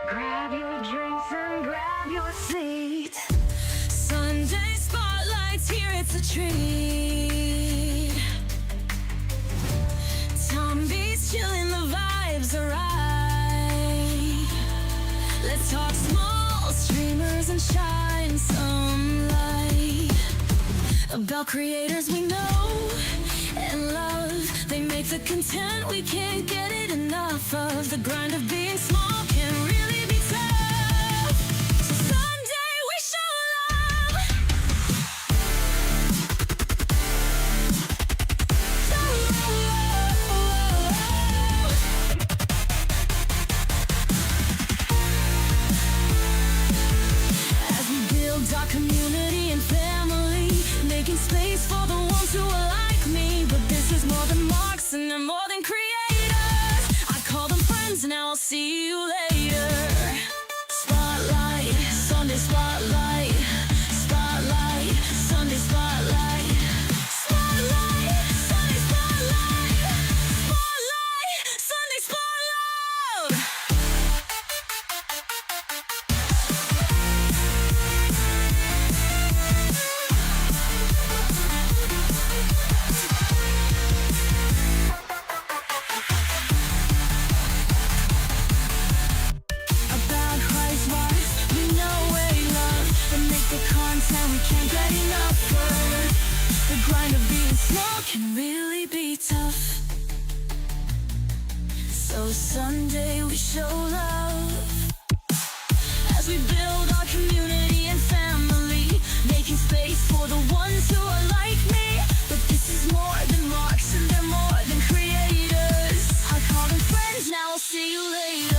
Grab your drinks and grab your seat. Sunday spotlights, here it's a treat. Tombi's chilling, the vibes are right. Let's talk small streamers and shine some light about creators we know and love. They make the content we can't get it enough of. The grind of being small can really be tough. So Sunday we show love. As we build our community and family, making space for the ones who are like me. But this is more than marks and they're more than creators. I call them friends, now I'll see you later. Spotlight, Sunday spotlight. Spotlight, Sunday spotlight. Spotlight, Sunday spotlight. Spotlight, Sunday spotlight. About Christ's life, we know we love and make the content we can't get enough of. The grind of being small can really be tough. So Sunday we show love as we build our community and family, making space for the ones who are like me. But this is more than marks and they're more than creators. I call them friends, now I'll see you later.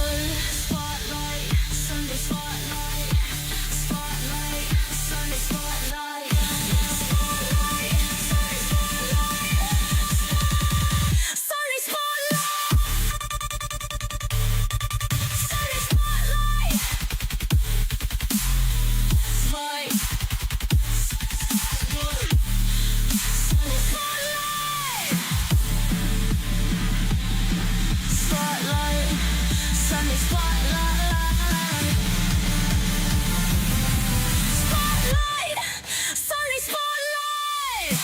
Spotlight, Sunday spotlight. Spotlight, Sunday spotlight. Spotlight, Sunday spotlight. Sunday spotlight. Sunday spotlight. Spotlight. Sunday spotlight. Spotlight, Sunday spotlight. Spotlight, Sunday spotlight.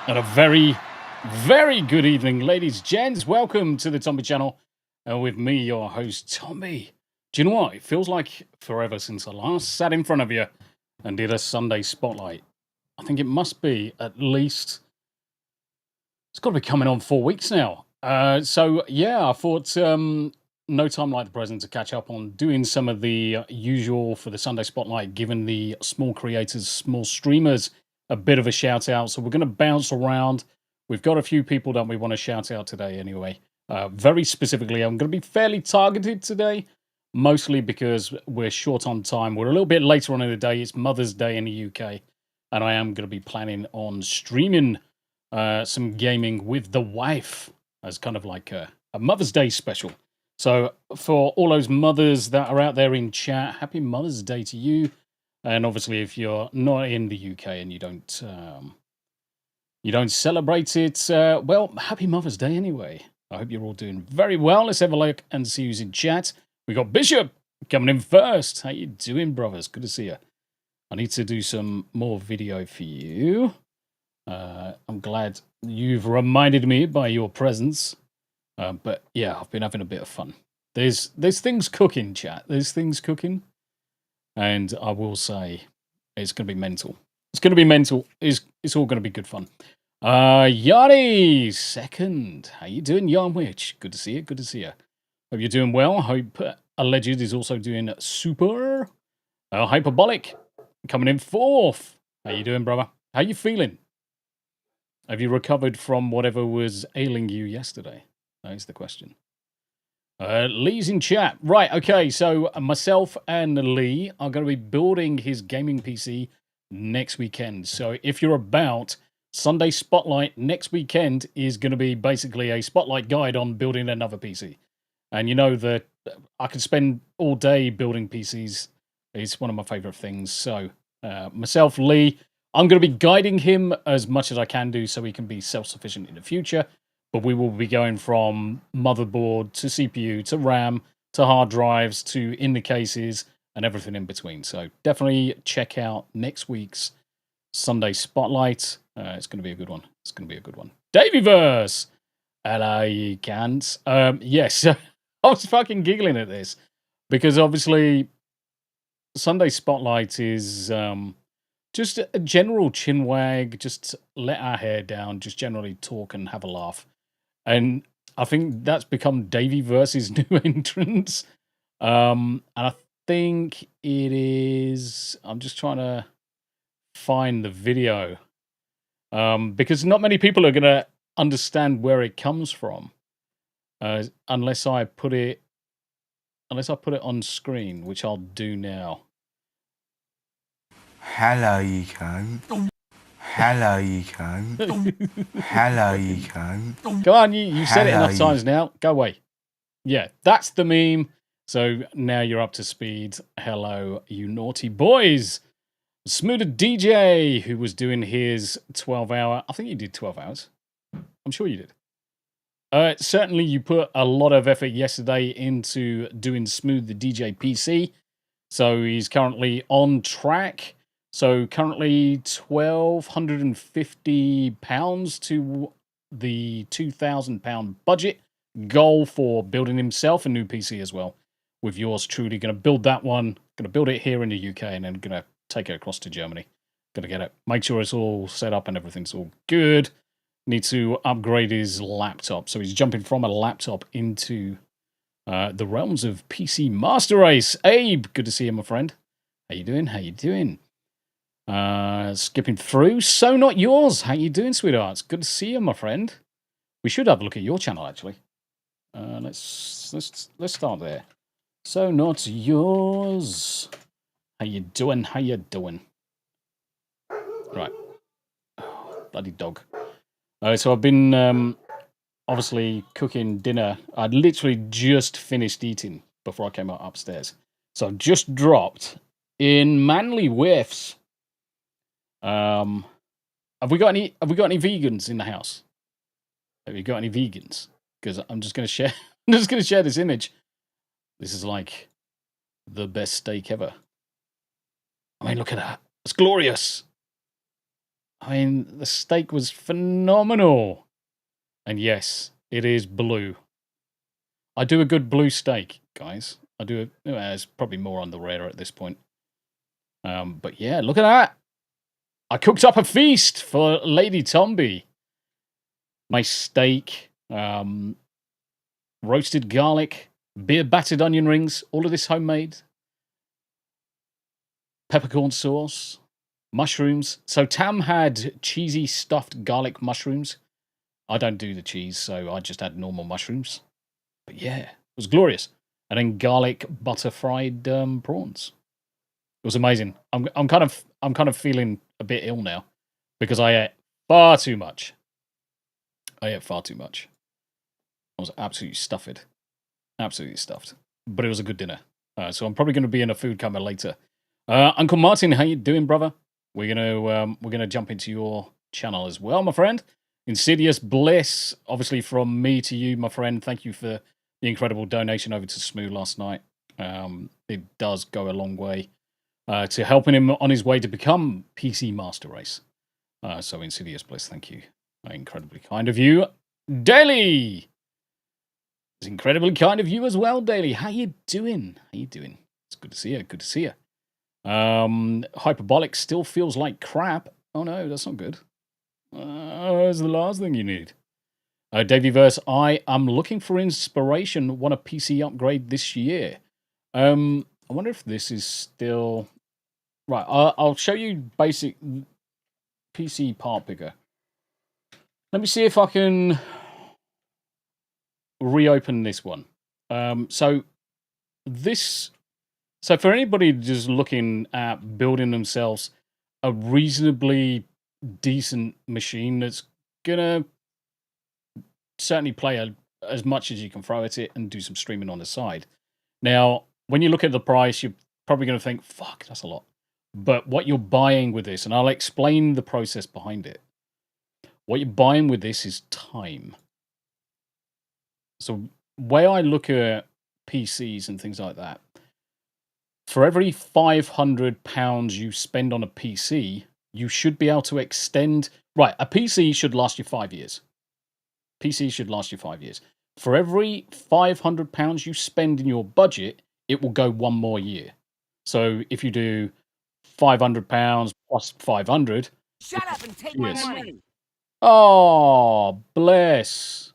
And a very, very good evening, ladies, gents. Welcome to the Tombi channel. With me, your host, Tombi. Do you know what? It feels like forever since I last sat in front of you and did a Sunday spotlight. I think it must be at least, it's got to be coming on 4 weeks now. So, yeah, I thought no time like the present to catch up on doing some of the usual for the Sunday spotlight, giving the small creators, small streamers, a bit of a shout out. So we're going to bounce around. We've got a few people that we want to shout out today anyway. Very specifically, I'm going to be fairly targeted today, mostly because we're short on time. We're a little bit later on in the day. It's Mother's Day in the UK, and I am going to be planning on streaming some gaming with the wife as kind of like a Mother's Day special. So for all those mothers that are out there in chat, happy Mother's Day to you. And obviously, if you're not in the UK and you don't celebrate it, well, happy Mother's Day anyway. I hope you're all doing very well. Let's have a look and see who's in chat. We got Bishop coming in first. How you doing, brothers? Good to see you. I need to do some more video for you. I'm glad you've reminded me by your presence. But yeah, I've been having a bit of fun. There's things cooking, chat. There's things cooking. And I will say, it's going to be mental. It's going to be mental. It's all going to be good fun. Yanni, second. How you doing, Yarn Witch? Good to see you. Good to see you. Hope you're doing well. Hope Alleged is also doing super. Hyperbolic coming in fourth. How you doing, brother? How you feeling? Have you recovered from whatever was ailing you yesterday? That is the question. Lee's in chat. Right, okay, so myself and Lee are going to be building his gaming PC next weekend. So if you're about, Sunday Spotlight next weekend is going to be basically a spotlight guide on building another PC. And you know that I could spend all day building PCs. It's one of my favorite things. So myself, Lee, I'm going to be guiding him as much as I can do so he can be self-sufficient in the future. But we will be going from motherboard to CPU to RAM to hard drives to in the cases and everything in between. So definitely check out next week's Sunday Spotlight. It's going to be a good one. It's going to be a good one. Davyverse! Hello, you cans. Yes, I was fucking giggling at this because obviously Sunday Spotlight is just a general chin wag, just let our hair down, just generally talk and have a laugh. And I think that's become Davey versus new entrance. And I think it is. I'm just trying to find the video because not many people are going to understand where it comes from unless I put it on screen, which I'll do now. Hello, you cunt. Hello, you cunt. Hello, you cunt. Go on, you said it Hello, enough times now. Go away. Yeah, that's the meme. So now you're up to speed. Hello, you naughty boys. Smoother DJ, who was doing his 12-hour. I think you did 12 hours. I'm sure you did. Certainly, you put a lot of effort yesterday into doing Smooth the DJ PC. So he's currently on track. So currently £1,250 to the £2,000 budget goal for building himself a new PC as well. With yours truly, going to build that one, going to build it here in the UK, and then going to take it across to Germany. Going to get it, make sure it's all set up and everything's all good. Need to upgrade his laptop, so he's jumping from a laptop into the realms of PC Master Race. Abe, good to see you, my friend. How you doing? How you doing? Skipping through. So not yours. How you doing, sweethearts? Good to see you, my friend. We should have a look at your channel actually. Let's start there. So not yours. How you doing? How you doing? Right. Oh, bloody dog. So I've been obviously cooking dinner. I'd literally just finished eating before I came out upstairs. So I've just dropped in manly whiffs. Have we got any vegans in the house? Have you got any vegans? Because I'm just gonna share this image. This is like the best steak ever. I mean, look at that. It's glorious. I mean, the steak was phenomenal. And yes, it is blue. I do a good blue steak, guys. I do. It's probably more on the rare at this point. But yeah, look at that. I cooked up a feast for Lady Tombi. My steak, roasted garlic, beer battered onion rings, all of this homemade. Peppercorn sauce, mushrooms. So Tam had cheesy stuffed garlic mushrooms. I don't do the cheese, so I just had normal mushrooms. But yeah, it was glorious. And then garlic butter fried prawns. It was amazing. I'm kind of feeling a bit ill now because I ate far too much. I was absolutely stuffed. Absolutely stuffed. But it was a good dinner. So I'm probably going to be in a food coma later. Uncle Martin, how you doing, brother? We're gonna jump into your channel as well, my friend. Insidious Bliss, obviously from me to you, my friend. Thank you for the incredible donation over to Smooth last night. It does go a long way to helping him on his way to become PC Master Race. So Insidious Bliss, thank you. Incredibly kind of you. Daily! It's incredibly kind of you as well, Daily. How you doing? How you doing? It's good to see you. Good to see you. Hyperbolic still feels like crap. Oh no, that's not good. That's the last thing you need. Davyverse, I am looking for inspiration. Want a PC upgrade this year. I wonder if this is still... Right, I'll show you basic PC part picker. Let me see if I can reopen this one. So this, so for anybody just looking at building themselves a reasonably decent machine that's gonna certainly play as much as you can throw at it and do some streaming on the side. Now, when you look at the price, you're probably going to think, fuck, that's a lot. But what you're buying with this, and I'll explain the process behind it. What you're buying with this is time. So, way I look at PCs and things like that, for every £500 you spend on a PC, you should be able to extend. Right, a PC should last you 5 years. PC should last you 5 years. For every £500 you spend in your budget, it will go one more year. So if you do £500 plus 500, Shut up and take my Yes. money. oh, bless.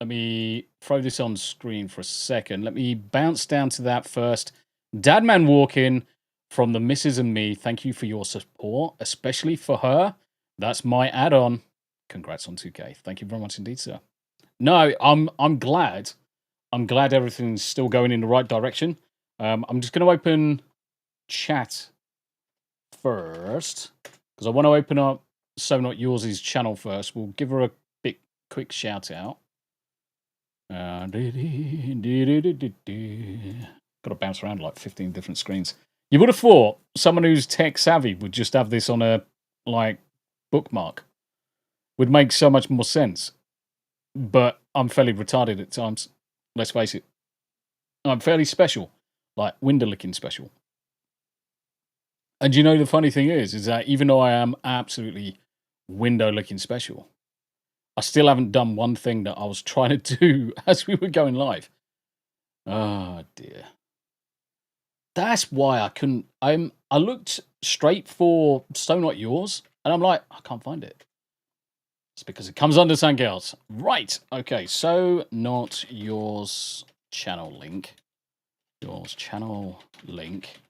Let me throw this on screen for a second. Let me bounce down to that first. Dadman walking from the missus and me. Thank you for your support, especially for her. That's my add-on. Congrats on 2K. Thank you very much indeed, sir. No, I'm glad. I'm glad everything's still going in the right direction. I'm just going to open chat first because I want to open up So Not Yours' channel first. We'll give her a big quick shout out. Got to bounce around like 15 different screens. You would have thought someone who's tech savvy would just have this on a like bookmark. Would make so much more sense. But I'm fairly retarded at times. Let's face it. I'm fairly special. Like window licking special. And you know the funny thing is that even though I am absolutely window licking special, I still haven't done one thing that I was trying to do as we were going live. Oh dear. That's why I couldn't. I looked straight for So Not Yours, and I'm like, I can't find it. It's because it comes under something else. Right. Okay. So Not Yours channel link. Yours channel link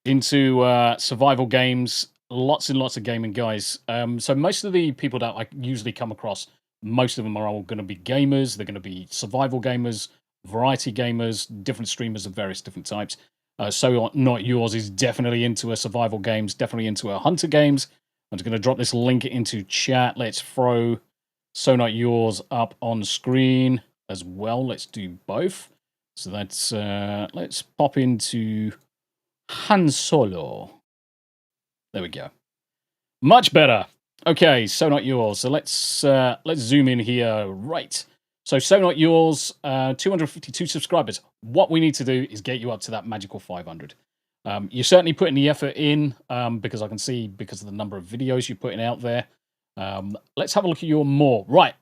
into survival games. Lots and lots of gaming guys. So most of the people that I usually come across, most of them are all going to be gamers. They're going to be survival gamers, variety gamers, different streamers of various different types. So Not Yours is definitely into a survival games, definitely into a hunter games. I'm just going to drop this link into chat. Let's throw So Not Yours up on screen as well. Let's do both. So let's pop into Han Solo. There we go. Much better. Okay, So Not Yours. So let's zoom in here. Right. So Not Yours, 252 subscribers. What we need to do is get you up to that magical 500. You're certainly putting the effort in because I can see because of the number of videos you're putting out there. Let's have a look at your more. Right.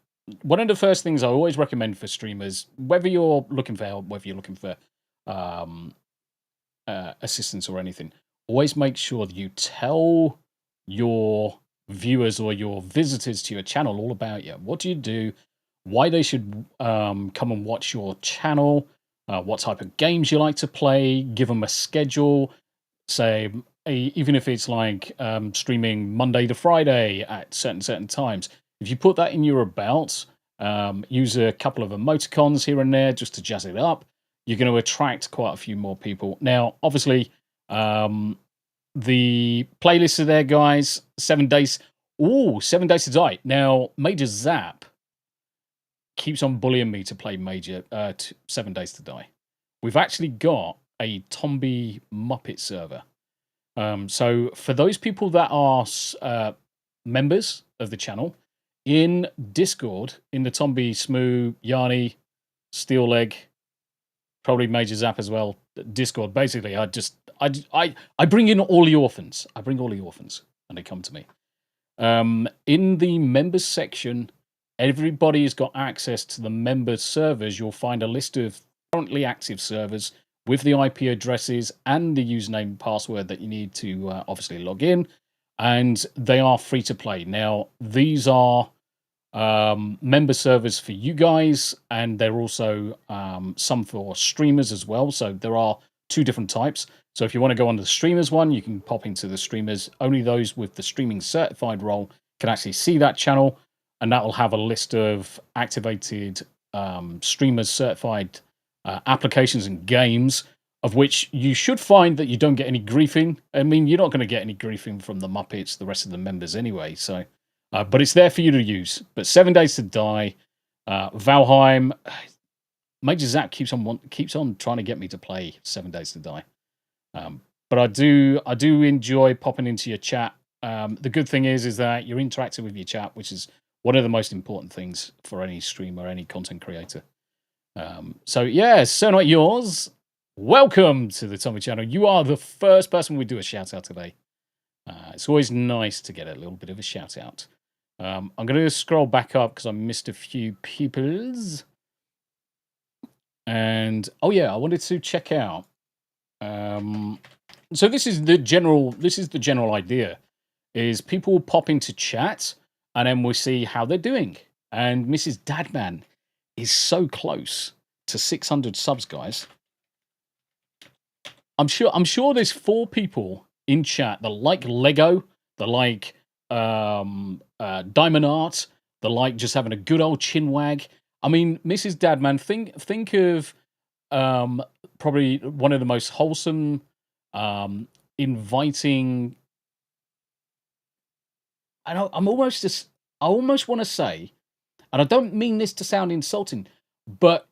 One of the first things I always recommend for streamers, whether you're looking for help, whether you're looking for assistance or anything, always make sure that you tell your viewers or your visitors to your channel all about you. What do you do? Why they should come and watch your channel? What type of games you like to play? Give them a schedule. Say, even if it's like streaming Monday to Friday at certain times. If you put that in your about, use a couple of emoticons here and there just to jazz it up, you're going to attract quite a few more people. Now, obviously, the playlists are there, guys. 7 days. Ooh, 7 Days to Die. Now, Major Zap keeps on bullying me to play 7 Days to Die. We've actually got a Tombi Muppet server. So for those people that are members of the channel, in Discord, in the Tombi, Smoo, Yanni, Steel Leg, probably Major Zap as well, Discord, basically, I bring in all the orphans. I bring all the orphans, and they come to me. In the members section, everybody's got access to the members servers. You'll find a list of currently active servers with the IP addresses and the username and password that you need to obviously log in, and they are free to play. Now, these are member servers for you guys, and they're also some for streamers as well. So there are two different types. So if you want to go on the streamers one, you can pop into the streamers. Only those with the streaming certified role can actually see that channel, and that will have a list of activated streamers certified applications and games, of which you should find that you don't get any griefing. I mean, you're not going to get any griefing from the Muppets, the rest of the members anyway. So, but it's there for you to use. But 7 Days to Die, Valheim, Major Zach keeps on trying to get me to play 7 Days to Die. But I do enjoy popping into your chat. The good thing is that you're interacting with your chat, which is one of the most important things for any streamer, any content creator. So yeah, so not yours. Welcome to the Tombi channel. You are the first person we do a shout out today. It's always nice to get a little bit of a shout out. I'm going to scroll back up because I missed a few people's. And oh yeah, I wanted to check out. So this is the general idea. Is people pop into chat and then we'll see how they're doing. And Mrs. Dadman is so close to 600 subs, guys. I'm sure there's 4 people in chat that like Lego, that like Diamond Art, that like just having a good old chin wag. I mean, Mrs. Dadman, think of probably one of the most wholesome, inviting. I almost want to say, and I don't mean this to sound insulting, but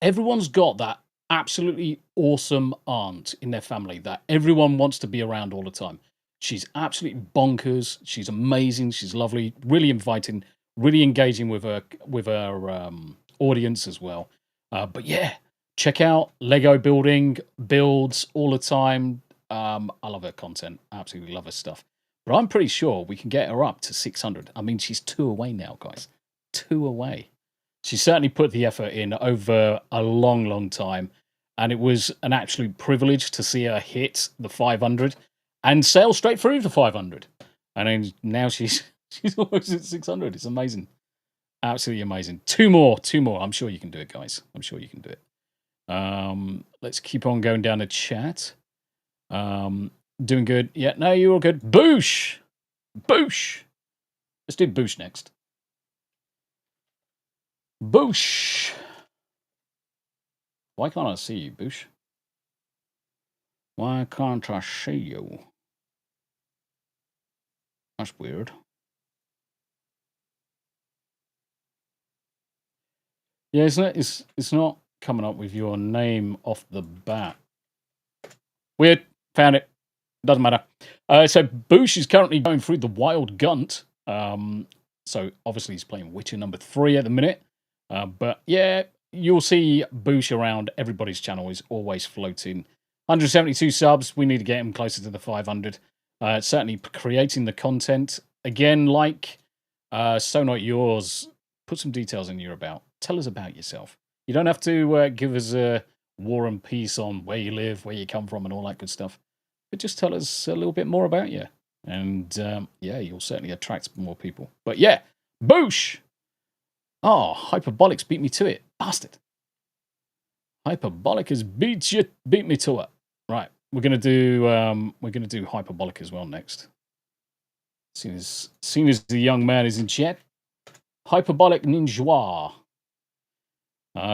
everyone's got that absolutely awesome aunt in their family that everyone wants to be around all the time. She's absolutely bonkers. She's amazing. She's lovely. Really inviting. Really engaging with her audience as well. But yeah, check out Lego builds all the time. I love her content. Absolutely love her stuff. But I'm pretty sure we can get her up to 600. I mean, she's 2 away now, guys. 2 away. She certainly put the effort in over a long, long time. And it was an absolute privilege to see her hit the 500 and sail straight through the 500. And then now she's almost at 600. It's amazing. Absolutely amazing. 2 more. I'm sure you can do it, guys. I'm sure you can do it. Let's keep on going down the chat. Doing good. Yeah, no, you're all good. Boosh! Let's do Boosh next. Boosh! Why can't I see you, Boosh? Why can't I see you? That's weird. Yeah, it's not coming up with your name off the bat. Weird. Found it. Doesn't matter. So Boosh is currently going through the Wild Gunt. So obviously he's playing Witcher number 3 at the minute. But yeah, you'll see Boosh around everybody's channel. Is always floating. 172 subs. We need to get him closer to the 500. Certainly creating the content. Again, like So Not Yours, put some details in your about. Tell us about yourself. You don't have to give us a war and peace on where you live, where you come from, and all that good stuff. But just tell us a little bit more about you. And yeah, you'll certainly attract more people. But yeah, Boosh! Oh, Hyperbolics beat me to it. Bastard. Hyperbolic has beat me to it. Right. We're gonna do Hyperbolic as well next. Soon as the young man is in chat. Hyperbolic Ninja.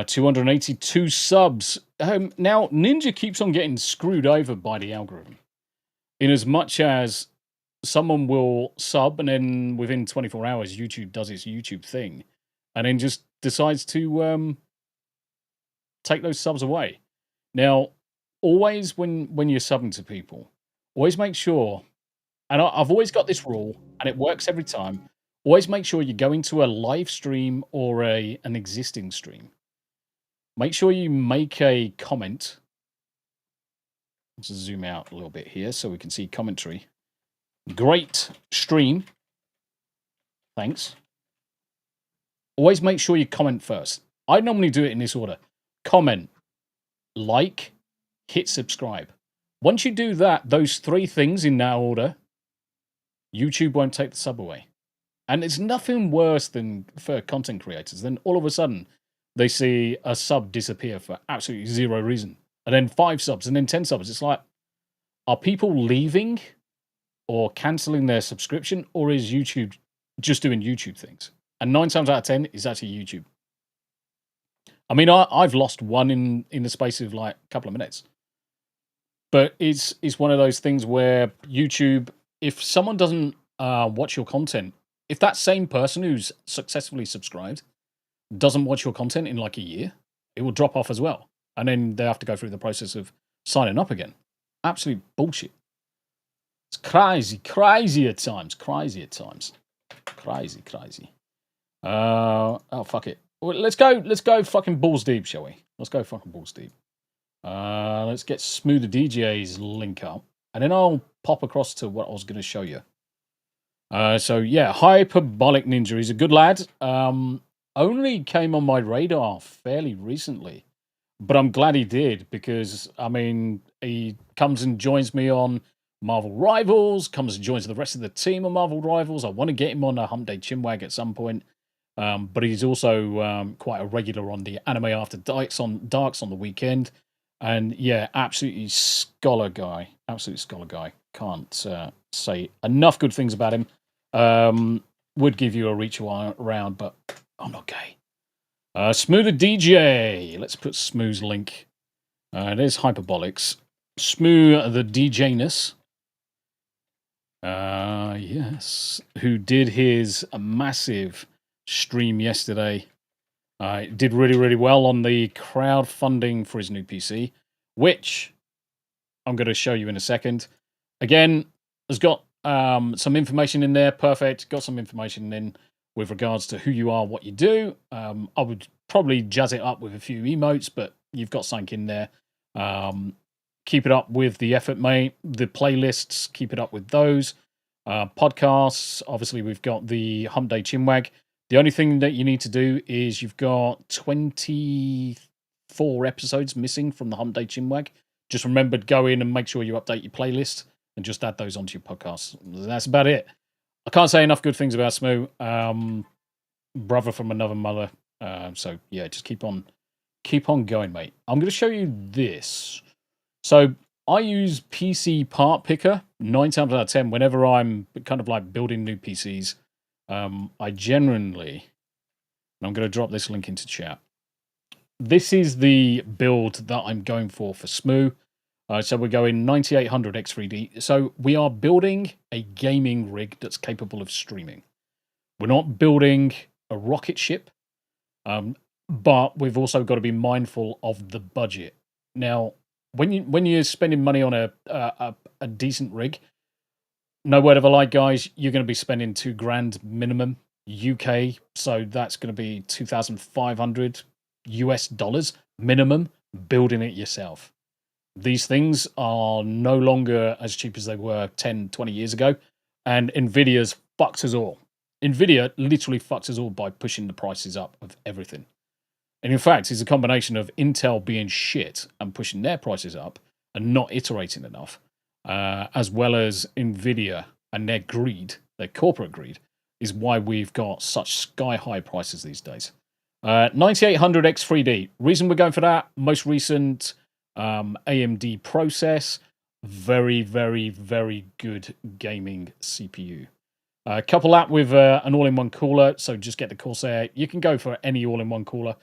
282 subs. Now, Ninja keeps on getting screwed over by the algorithm. In as much as someone will sub and then within 24 hours, YouTube does its YouTube thing and then just decides to take those subs away. Now, always when you're subbing to people, always make sure, and I've always got this rule, and it works every time, always make sure you go into a live stream or an existing stream. Make sure you make a comment. Let's zoom out a little bit here so we can see commentary. Great stream. Thanks. Always make sure you comment first. I normally do it in this order. Comment, like, hit subscribe. Once you do that, those 3 things in that order, YouTube won't take the sub away. And it's nothing worse than for content creators. Then all of a sudden, they see a sub disappear for absolutely 0 reason. And then 5 subs, and then 10 subs. It's like, are people leaving or cancelling their subscription, or is YouTube just doing YouTube things? And 9 times out of 10 is actually YouTube. I mean, I've lost one in the space of like a couple of minutes. But it's one of those things where YouTube, if someone doesn't watch your content, if that same person who's successfully subscribed doesn't watch your content in like a year, it will drop off as well. And then they have to go through the process of signing up again. Absolute bullshit. It's crazy at times. Crazy. Oh, fuck it. Well, let's go fucking balls deep, shall we? Let's go fucking balls deep. Let's get Smoother DJ's link up, and then I'll pop across to what I was going to show you. So yeah, Hyperbolic Ninja. He's a good lad. Only came on my radar fairly recently, but I'm glad he did because, I mean, he comes and joins me on Marvel Rivals, comes and joins the rest of the team on Marvel Rivals. I want to get him on a Hump Day Chinwag at some point. But he's also quite a regular on the Anime After Darks on the weekend. And yeah, absolutely scholar guy. Absolute scholar guy. Can't say enough good things about him. Would give you a reach around, but I'm not gay. Smoother DJ. Let's put Smooth's link. There's Hyperbolics. Smooth the DJ-ness. Yes. Who did his massive stream yesterday. Did really well on the crowdfunding for his new PC, which I'm going to show you in a second. Again, has got some information in there. Perfect. Got some information in with regards to who you are, what you do. I would probably jazz it up with a few emotes, but you've got something in there. Keep it up with the effort, mate. The playlists, keep it up with those. Podcasts, obviously we've got the Hump Day Chinwag. The only thing that you need to do is you've got 24 episodes missing from the Hump Day Chinwag. Just remember to go in and make sure you update your playlist and just add those onto your podcast. That's about it. I can't say enough good things about Smoo. Brother from another mother. So yeah, just keep on going, mate. I'm going to show you this. So I use PC Part Picker 9 times out of 10 whenever I'm kind of like building new PCs. I genuinely, and I'm going to drop this link into chat. This is the build that I'm going for Smoo. So we're going 9800 X3D. So we are building a gaming rig that's capable of streaming. We're not building a rocket ship, but we've also got to be mindful of the budget. Now, when you're spending money on a decent rig, no word of a lie, guys, you're going to be spending $2,000 minimum UK. So that's going to be $2,500 US minimum building it yourself. These things are no longer as cheap as they were 10, 20 years ago. And Nvidia's fucked us all. Nvidia literally fucked us all by pushing the prices up of everything. And in fact, it's a combination of Intel being shit and pushing their prices up and not iterating enough, as well as Nvidia and their greed, their corporate greed, is why we've got such sky-high prices these days. 9800 X3D. Reason we're going for that, most recent AMD process. Very, very, very good gaming CPU. Couple that with an all-in-one cooler, so just get the Corsair. You can go for any all-in-one cooler.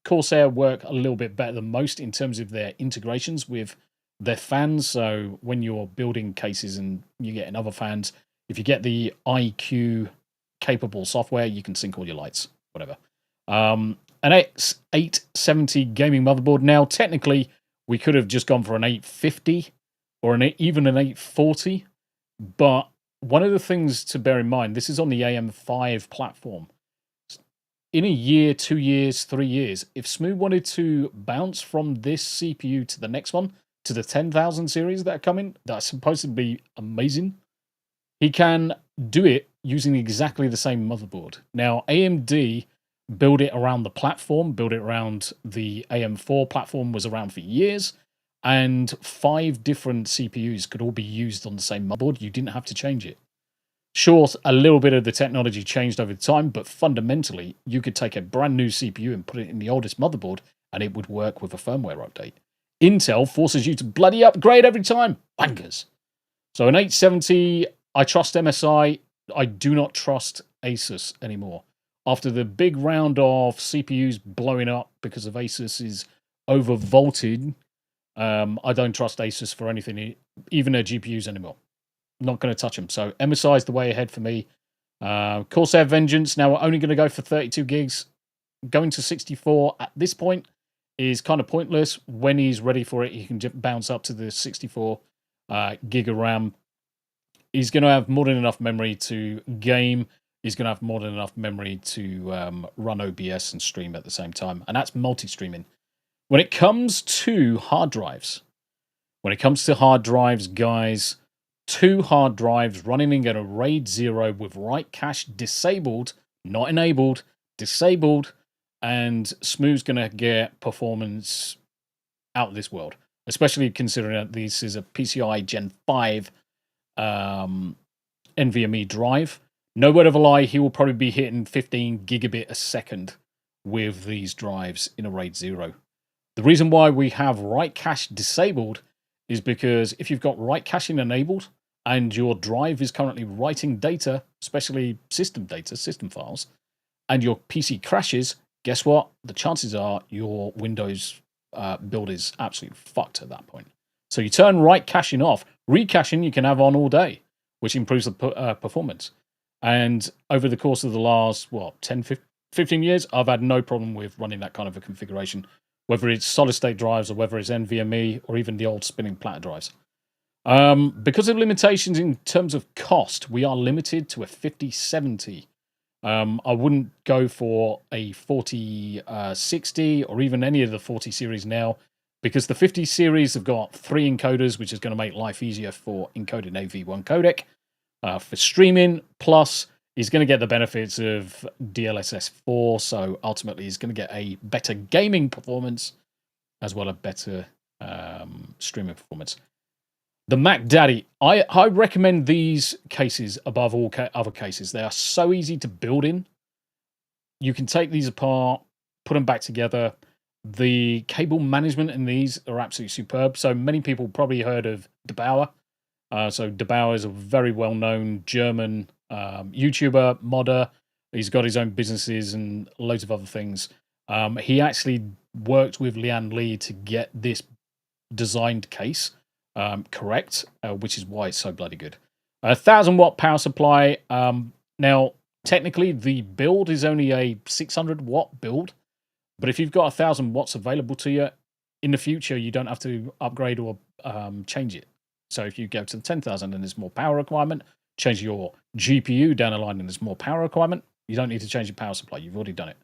Corsair work a little bit better than most in terms of their integrations with their fans. So when you're building cases and you get in other fans, if you get the IQ capable software, you can sync all your lights, whatever. An X870 gaming motherboard. Now, technically, we could have just gone for an 850 or even an 840, but one of the things to bear in mind, this is on the AM5 platform. In a year, 2 years, 3 years, if Smoo wanted to bounce from this CPU to the next one, to the 10,000 series that are coming, that's supposed to be amazing, he can do it using exactly the same motherboard. Now, AMD build it around the platform, build it around the AM4 platform, was around for years, and 5 different CPUs could all be used on the same motherboard. You didn't have to change it. Sure, a little bit of the technology changed over time, but fundamentally, you could take a brand new CPU and put it in the oldest motherboard, and it would work with a firmware update. Intel forces you to bloody upgrade every time. Bangers. So an 870, I trust MSI. I do not trust Asus anymore. after the big round of CPUs blowing up because of Asus's overvolted, I don't trust Asus for anything, even their GPUs anymore. Not going to touch them. So MSI is the way ahead for me. Corsair Vengeance, now we're only going to go for 32 gigs. Going to 64 at this point is kind of pointless. When he's ready for it, he can bounce up to the 64 gig of RAM. He's going to have more than enough memory to game. He's going to have more than enough memory to run OBS and stream at the same time. And that's multi-streaming. When it comes to hard drives, guys, 2 hard drives running in a RAID 0 with write cache disabled, not enabled, disabled, and Smooth's going to get performance out of this world, especially considering that this is a PCI Gen 5 NVMe drive. No word of a lie, he will probably be hitting 15 gigabit a second with these drives in a RAID 0. The reason why we have write cache disabled is because if you've got write caching enabled and your drive is currently writing data, especially system data, system files, and your PC crashes, guess what? The chances are your Windows build is absolutely fucked at that point. So you turn write caching off. Read caching you can have on all day, which improves the performance. And over the course of the last, 10, 15 years, I've had no problem with running that kind of a configuration, whether it's solid-state drives or whether it's NVMe or even the old spinning platter drives. Because of limitations in terms of cost, we are limited to a 5070. I wouldn't go for a 4060 or even any of the 40 series now, because the 50 series have got 3 encoders, which is going to make life easier for encoding AV1 codec. For streaming, plus he's going to get the benefits of DLSS 4, so ultimately he's going to get a better gaming performance as well as better streaming performance. The Mac Daddy, I recommend these cases above all other cases. They are so easy to build in. You can take these apart, put them back together. The cable management in these are absolutely superb. So many people probably heard of DeBauer. So DeBauer is a very well-known German YouTuber, modder. He's got his own businesses and loads of other things. He actually worked with Lian Li to get this designed case correct, which is why it's so bloody good. 1,000-watt power supply. Now, technically, the build is only a 600-watt build, but if you've got 1,000 watts available to you, in the future, you don't have to upgrade or change it. So if you go to the 10,000 and there's more power requirement, change your GPU down the line and there's more power requirement, you don't need to change your power supply. You've already done it.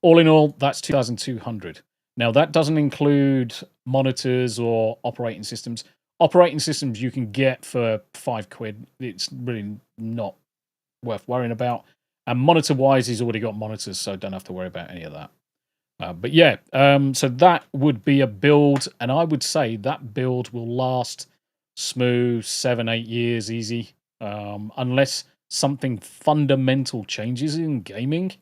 All in all, that's 2,200. Now, that doesn't include monitors or operating systems. Operating systems you can get for £5. It's really not worth worrying about. And monitor-wise, he's already got monitors, so don't have to worry about any of that. But yeah, so that would be a build, and I would say that build will last smooth 7-8 years easy, unless something fundamental changes in gaming.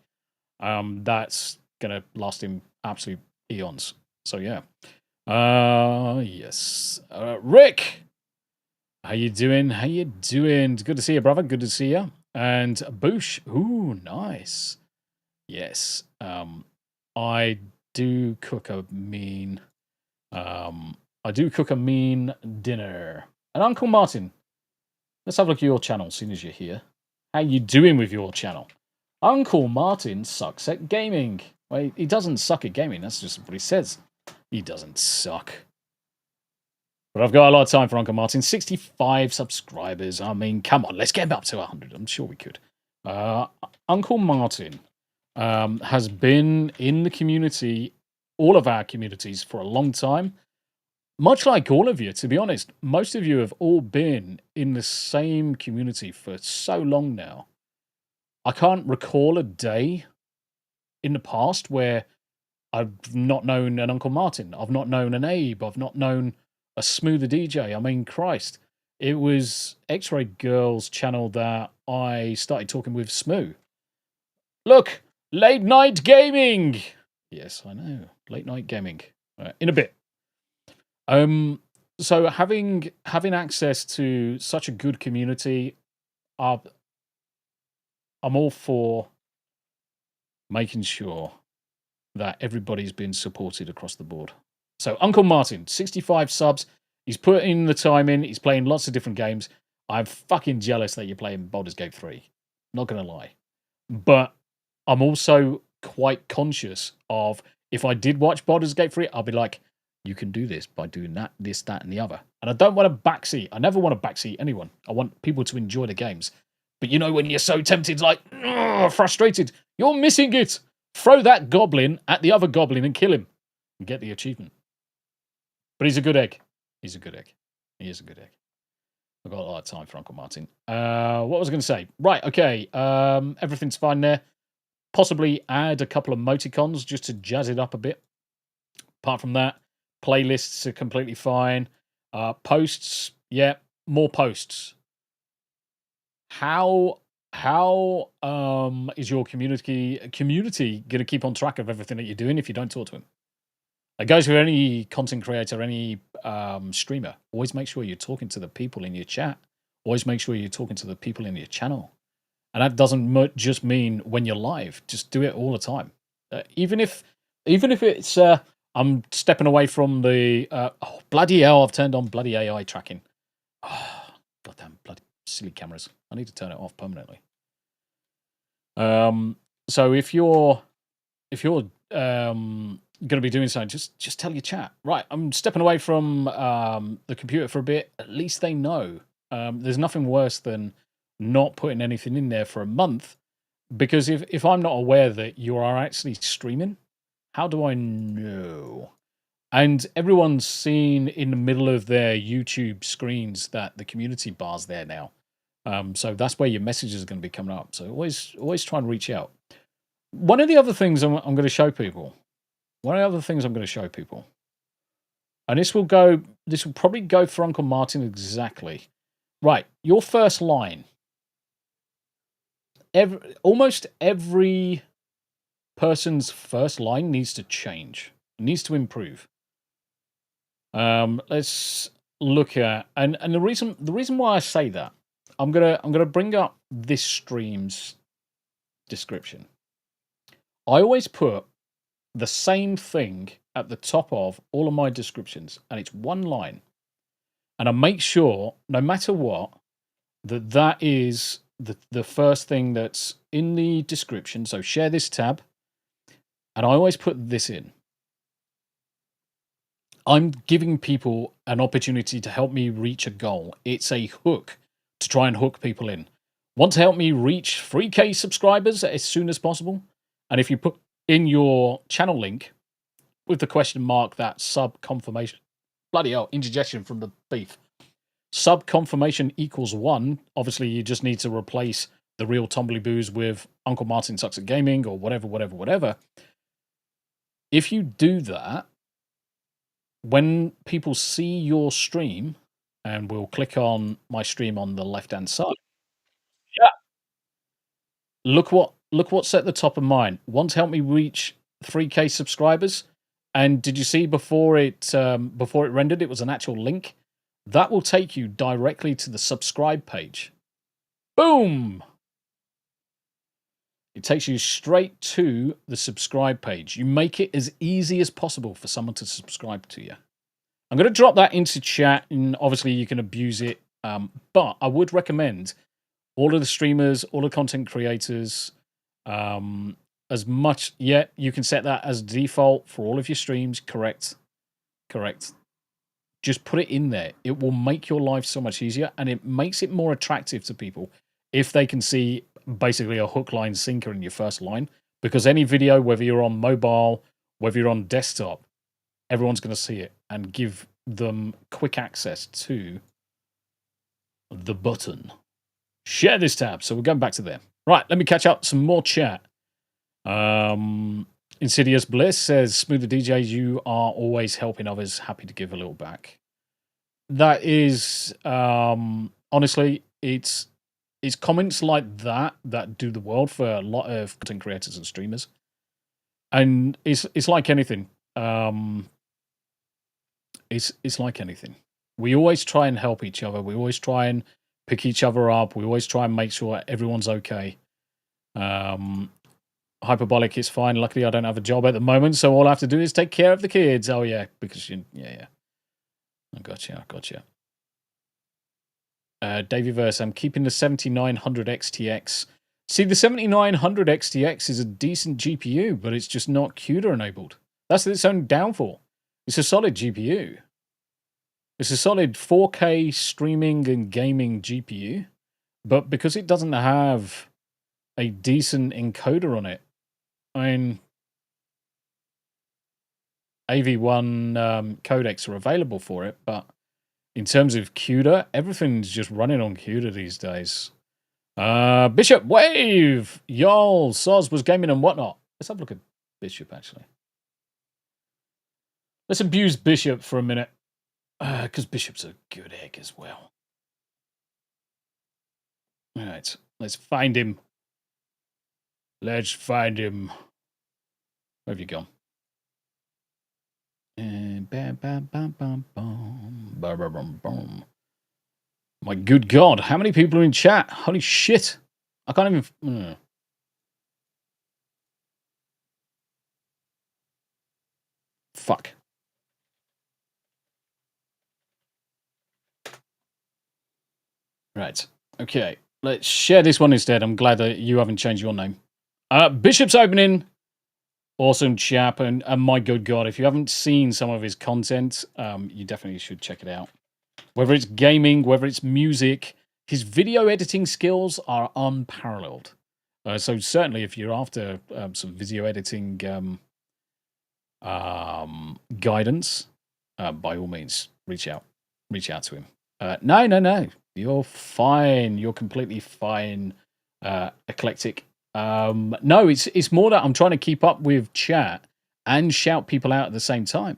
That's gonna last him absolute eons. So yeah, yes, Rick, how you doing? How you doing? Good to see you, brother. Good to see you. And Boosh, ooh, nice. Yes, I do cook a mean dinner. And Uncle Martin, let's have a look at your channel as soon as you're here. How you doing with your channel? Uncle Martin sucks at gaming. Well, he doesn't suck at gaming. That's just what he says. He doesn't suck. But I've got a lot of time for Uncle Martin. 65 subscribers. I mean, come on, let's get him up to 100. I'm sure we could. Uncle Martin has been in the community, all of our communities, for a long time. Much like all of you, to be honest. Most of you have all been in the same community for so long now. I can't recall a day in the past where I've not known an Uncle Martin. I've not known an Abe. I've not known a Smoother DJ. I mean, Christ. It was X-Ray Girl's channel that I started talking with Smooth. Look, late night gaming. Yes, I know. Late night gaming. In a bit. So having access to such a good community, I'm all for making sure that everybody's been supported across the board. So Uncle Martin, 65 subs. He's putting the time in. He's playing lots of different games. I'm fucking jealous that you're playing Baldur's Gate 3. Not going to lie. But I'm also quite conscious of, if I did watch Baldur's Gate 3, I'll be like, you can do this by doing that, this, that, and the other. And I don't want to backseat. I never want to backseat anyone. I want people to enjoy the games. But you know when you're so tempted, like, frustrated, you're missing it. Throw that goblin at the other goblin and kill him. And get the achievement. But he's a good egg. He's a good egg. He is a good egg. I've got a lot of time for Uncle Martin. What was I going to say? Right, okay. Everything's fine there. Possibly add a couple of emoticons just to jazz it up a bit. Apart from that, playlists are completely fine. Posts, yeah, more posts. How is your community going to keep on track of everything that you're doing if you don't talk to them? It goes with any content creator, any streamer. Always make sure you're talking to the people in your chat. Always make sure you're talking to the people in your channel. And that doesn't just mean when you're live. Just do it all the time. Even if it's I'm stepping away from the bloody hell, I've turned on bloody AI tracking. Oh, goddamn bloody silly cameras. I need to turn it off permanently. So if you're going to be doing something, just tell your chat. Right, I'm stepping away from the computer for a bit. At least they know. There's nothing worse than not putting anything in there for a month, because if I'm not aware that you are actually streaming, how do I know? And everyone's seen in the middle of their YouTube screens that the community bar's there now. So that's where your messages are going to be coming up. So always try and reach out. One of the other things I'm going to show people, and this will probably go for Uncle Martin exactly. Right, your first line. Almost every person's first line needs to change, needs to improve. Let's look at, and the reason why I say that, I'm gonna bring up this stream's description. I always put the same thing at the top of all of my descriptions, and it's one line. And I make sure, no matter what, that is the first thing that's in the description. So share this tab, and I always put this in. I'm giving people an opportunity to help me reach a goal. It's a hook to try and hook people in. Want to help me reach 3K subscribers as soon as possible? And if you put in your channel link with the question mark, that sub confirmation, bloody hell, indigestion from the beef. Sub confirmation equals 1. Obviously, you just need to replace the real Tombi Boos with Uncle Martin Sucks at Gaming or whatever. If you do that, when people see your stream, and we'll click on my stream on the left-hand side. Yeah. Look what's at the top of mine. Want to help me reach 3K subscribers? And did you see before it rendered, it was an actual link? That will take you directly to the subscribe page. Boom! It takes you straight to the subscribe page. You make it as easy as possible for someone to subscribe to you. I'm going to drop that into chat, and obviously you can abuse it. But I would recommend all of the streamers, all the content creators, as much. Yeah, you can set that as default for all of your streams. Correct. Just put it in there. It will make your life so much easier, and it makes it more attractive to people if they can see basically a hook, line, sinker in your first line. Because any video, whether you're on mobile, whether you're on desktop, everyone's going to see it and give them quick access to the button. Share this tab. So we're going back to there. Right, let me catch up some more chat. Insidious Bliss says, Smoother DJs, you are always helping others. Happy to give a little back. That is, honestly, it's comments like that do the world for a lot of content creators and streamers. And it's like anything. It's like anything. We always try and help each other. We always try and pick each other up. We always try and make sure everyone's okay. Hyperbolic, it's fine. Luckily, I don't have a job at the moment, so all I have to do is take care of the kids. Oh, yeah, because yeah. I gotcha. Davey Verse, I'm keeping the 7900 XTX. See, the 7900 XTX is a decent GPU, but it's just not CUDA enabled. That's its own downfall. It's a solid GPU. It's a solid 4K streaming and gaming GPU, but because it doesn't have a decent encoder on it, I mean, AV1 codecs are available for it, but in terms of CUDA, everything's just running on CUDA these days. Bishop Wave! Y'all, Soz was gaming and whatnot. Let's have a look at Bishop, actually. Let's abuse Bishop for a minute, because Bishop's a good egg as well. All right, let's find him. Let's find him. Where have you gone? And bam, bam, bam, bam, bam, bam, bam, bam, bam. My good God, how many people are in chat? Holy shit! I can't even. Fuck. Right. Okay. Let's share this one instead. I'm glad that you haven't changed your name. Bishop's opening. Awesome chap, and my good God, if you haven't seen some of his content, you definitely should check it out. Whether it's gaming, whether it's music, his video editing skills are unparalleled. So certainly, if you're after some video editing guidance, by all means, reach out to him. No, you're fine. You're completely fine. Eclectic. No, it's more that I'm trying to keep up with chat and shout people out at the same time.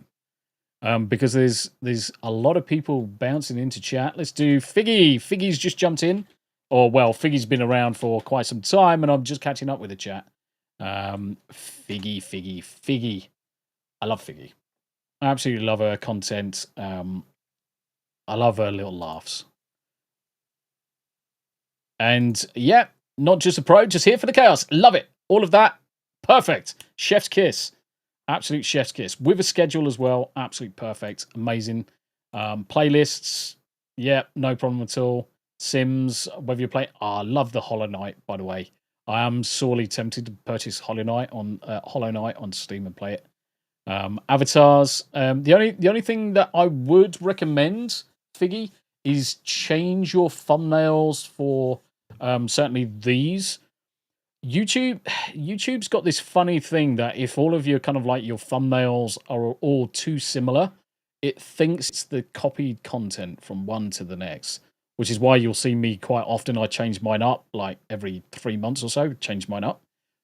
Because there's a lot of people bouncing into chat. Let's do Figgy. Figgy's just jumped in. Or, well, Figgy's been around for quite some time, and I'm just catching up with the chat. Figgy. I love Figgy. I absolutely love her content. I love her little laughs. And, yeah, not just a pro, just here for the chaos. Love it. All of that. Perfect. Chef's kiss. Absolute chef's kiss. With a schedule as well. Absolute perfect. Amazing. Playlists. Yeah, no problem at all. Sims, whether you play. I love the Hollow Knight, by the way. I am sorely tempted to purchase Hollow Knight on Steam and play it. Avatars. The only thing that I would recommend, Figgy, is change your thumbnails for certainly these. YouTube's got this funny thing that if all of your kind of like your thumbnails are all too similar, it thinks it's the copied content from one to the next, which is why you'll see me quite often. I change mine up like every 3 months or so, change mine up.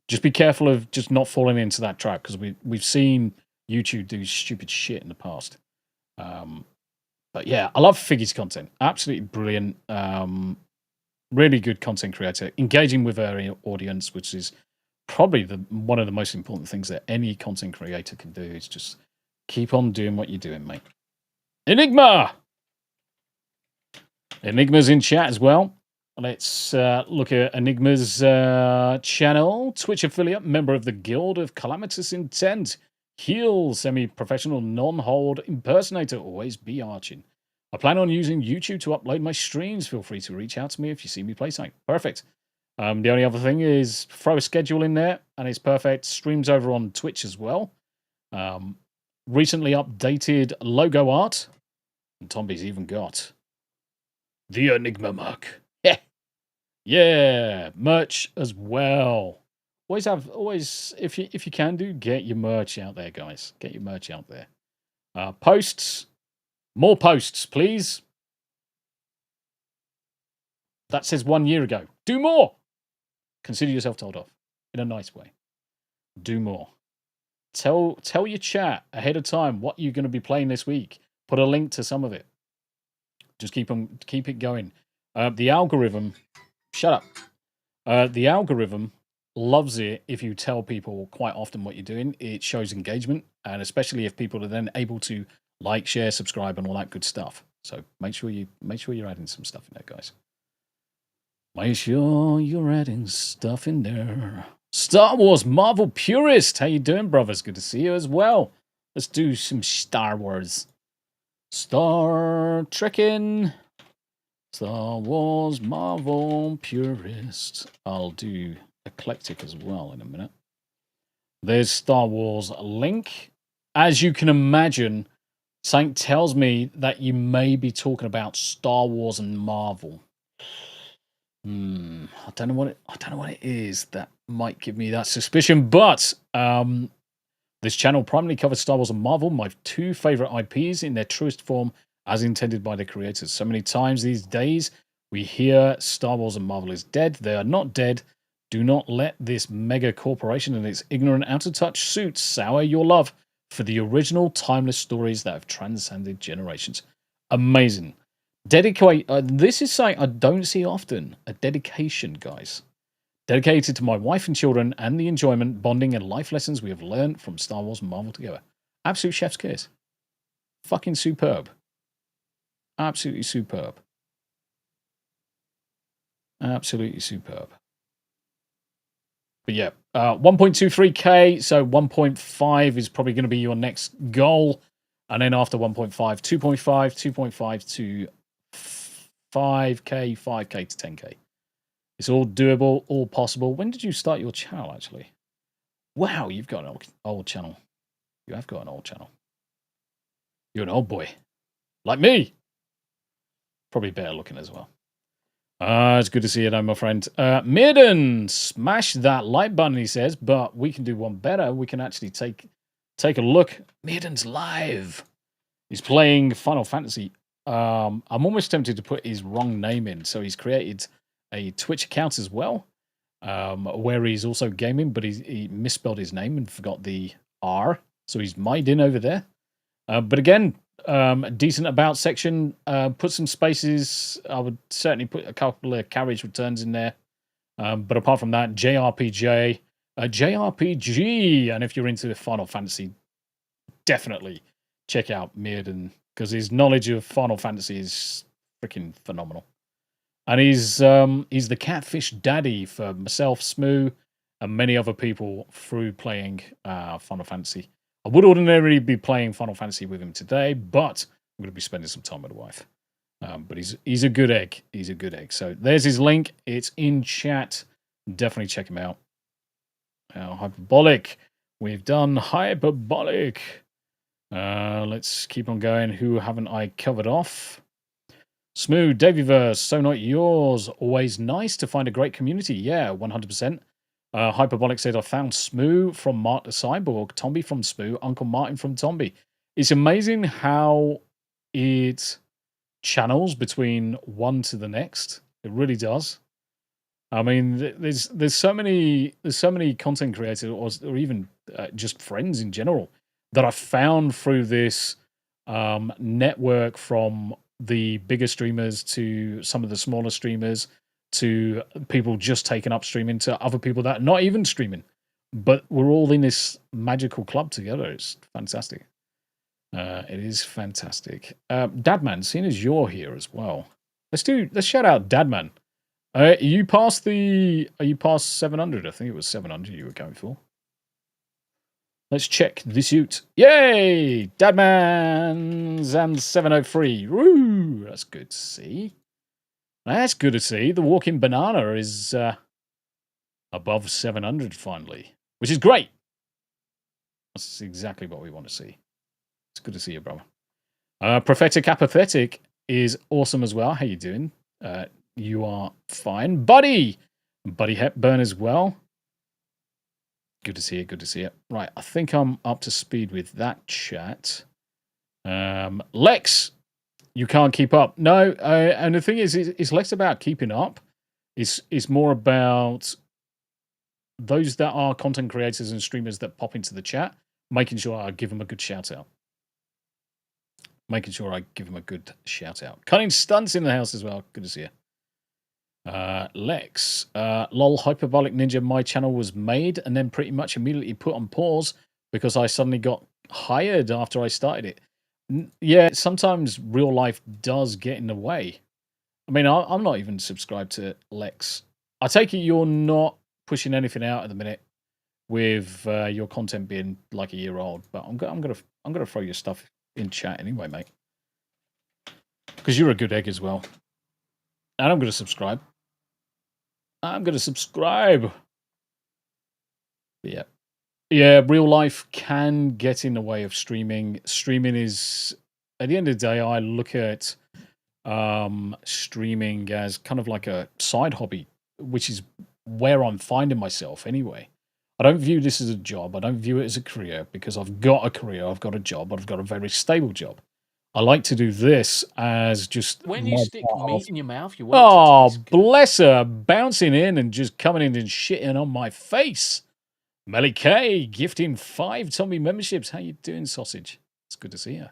Just be careful of just not falling into that trap, because we've seen YouTube do stupid shit in the past. But yeah, I love Figgy's content. Absolutely brilliant. Really good content creator, engaging with her audience, which is probably one of the most important things that any content creator can do, is just keep on doing what you're doing, mate. Enigma! Enigma's in chat as well. Let's look at Enigma's channel. Twitch affiliate, member of the Guild of Calamitous Intent. Heel, semi-professional, non-hold impersonator. Always be arching. I plan on using YouTube to upload my streams. Feel free to reach out to me if you see me play something. Perfect. The only other thing is throw a schedule in there, and it's perfect. Streams over on Twitch as well. Recently updated logo art. And Tombi's even got the Enigma mug. Yeah, merch as well. Always, if you can do, get your merch out there, guys. Get your merch out there. Posts. More posts, please. That says 1 year ago. Do more. Consider yourself told off in a nice way. Do more. Tell your chat ahead of time what you're going to be playing this week. Put a link to some of it. Just keep it going. The algorithm. Shut up. The algorithm loves it if you tell people quite often what you're doing. It shows engagement, and especially if people are then able to like, share, subscribe, and all that good stuff. So make sure you're adding some stuff in there, guys. Make sure you're adding stuff in there. Star Wars Marvel Purist. How you doing, brothers? Good to see you as well. Let's do some Star Wars. Star Trekking. Star Wars Marvel Purist. I'll do Eclectic as well in a minute. There's Star Wars link. As you can imagine, something tells me that you may be talking about Star Wars and Marvel. I don't know what it is that might give me that suspicion, but this channel primarily covers Star Wars and Marvel, my two favorite IPs in their truest form as intended by the creators. So many times these days we hear Star Wars and Marvel is dead. They are not dead. Do not let this mega corporation and its ignorant, out-of-touch suits sour your love for the original, timeless stories that have transcended generations. Amazing. This is something I don't see often. A dedication, guys. Dedicated to my wife and children and the enjoyment, bonding, and life lessons we have learned from Star Wars and Marvel together. Absolute chef's kiss. Fucking superb. Absolutely superb. Absolutely superb. But yeah, 1.23k, so 1.5 is probably going to be your next goal. And then after 1.5, 2.5, 2.5 to 5k, 5k to 10k. It's all doable, all possible. When did you start your channel, actually? Wow, you've got an old channel. You have got an old channel. You're an old boy. Like me. Probably better looking as well. It's good to see you, though, my friend. Mirden, smash that like button, he says, but we can do one better. We can actually take a look. Mirden's live. He's playing Final Fantasy. I'm almost tempted to put his wrong name in. So he's created a Twitch account as well, where he's also gaming, but he misspelled his name and forgot the R. So he's Maiden over there. But again, decent about section. Put some spaces. I would certainly put a couple of carriage returns in there. But apart from that, JRPG. And if you're into Final Fantasy, definitely check out Mirden, because his knowledge of Final Fantasy is freaking phenomenal. And he's the catfish daddy for myself, Smoo, and many other people through playing Final Fantasy. I would ordinarily be playing Final Fantasy with him today, but I'm going to be spending some time with the wife. But he's a good egg. He's a good egg. So there's his link. It's in chat. Definitely check him out. Hyperbolic. We've done Hyperbolic. Let's keep on going. Who haven't I covered off? Smooth, Davyverse, so not yours. Always nice to find a great community. Yeah, 100%. Hyperbolic said, I found Smoo from Mark the Cyborg, Tombi from Smoo, Uncle Martin from Tombi. It's amazing how it channels between one to the next. It really does. I mean, there's so many content creators or even just friends in general that I found through this network, from the bigger streamers to some of the smaller streamers to people just taking up streaming to other people that are not even streaming, but we're all in this magical club together. It's fantastic. It is fantastic. Dadman, seeing as you're here as well, let's shout out Dadman. Are you past 700? I think it was 700 you were going for. Let's check this out. Yay! Dadman's and 703. Woo! That's good to see. That's good to see. The Walking Banana is above 700 finally, which is great. That's exactly what we want to see. It's good to see you, brother. Prophetic Apathetic is awesome as well. How you doing? You are fine. Buddy Hepburn as well. Good to see you. Good to see you. Right, I think I'm up to speed with that chat. Lex, you can't keep up. No, and the thing is, it's less about keeping up. It's more about those that are content creators and streamers that pop into the chat, making sure I give them a good shout out. Cutting stunts in the house as well. Good to see you. Lex, lol, Hyperbolic Ninja, my channel was made and then pretty much immediately put on pause because I suddenly got hired after I started it. Yeah, sometimes real life does get in the way. I mean, I'm not even subscribed to Lex. I take it you're not pushing anything out at the minute with your content being like a year old. But I'm gonna throw your stuff in chat anyway, mate, because you're a good egg as well. And I'm gonna subscribe. Yeah. Yeah, real life can get in the way of streaming. Streaming is, at the end of the day, I look at streaming as kind of like a side hobby, which is where I'm finding myself anyway. I don't view this as a job. I don't view it as a career because I've got a career, I've got a job, I've got a very stable job. I like to do this as just When you my stick part of- meat in your mouth, you want it to Oh, taste good. bless her, bouncing in and just coming in and shitting on my face. Melly K gifting 5 Tommy memberships. How you doing, sausage? It's good to see you.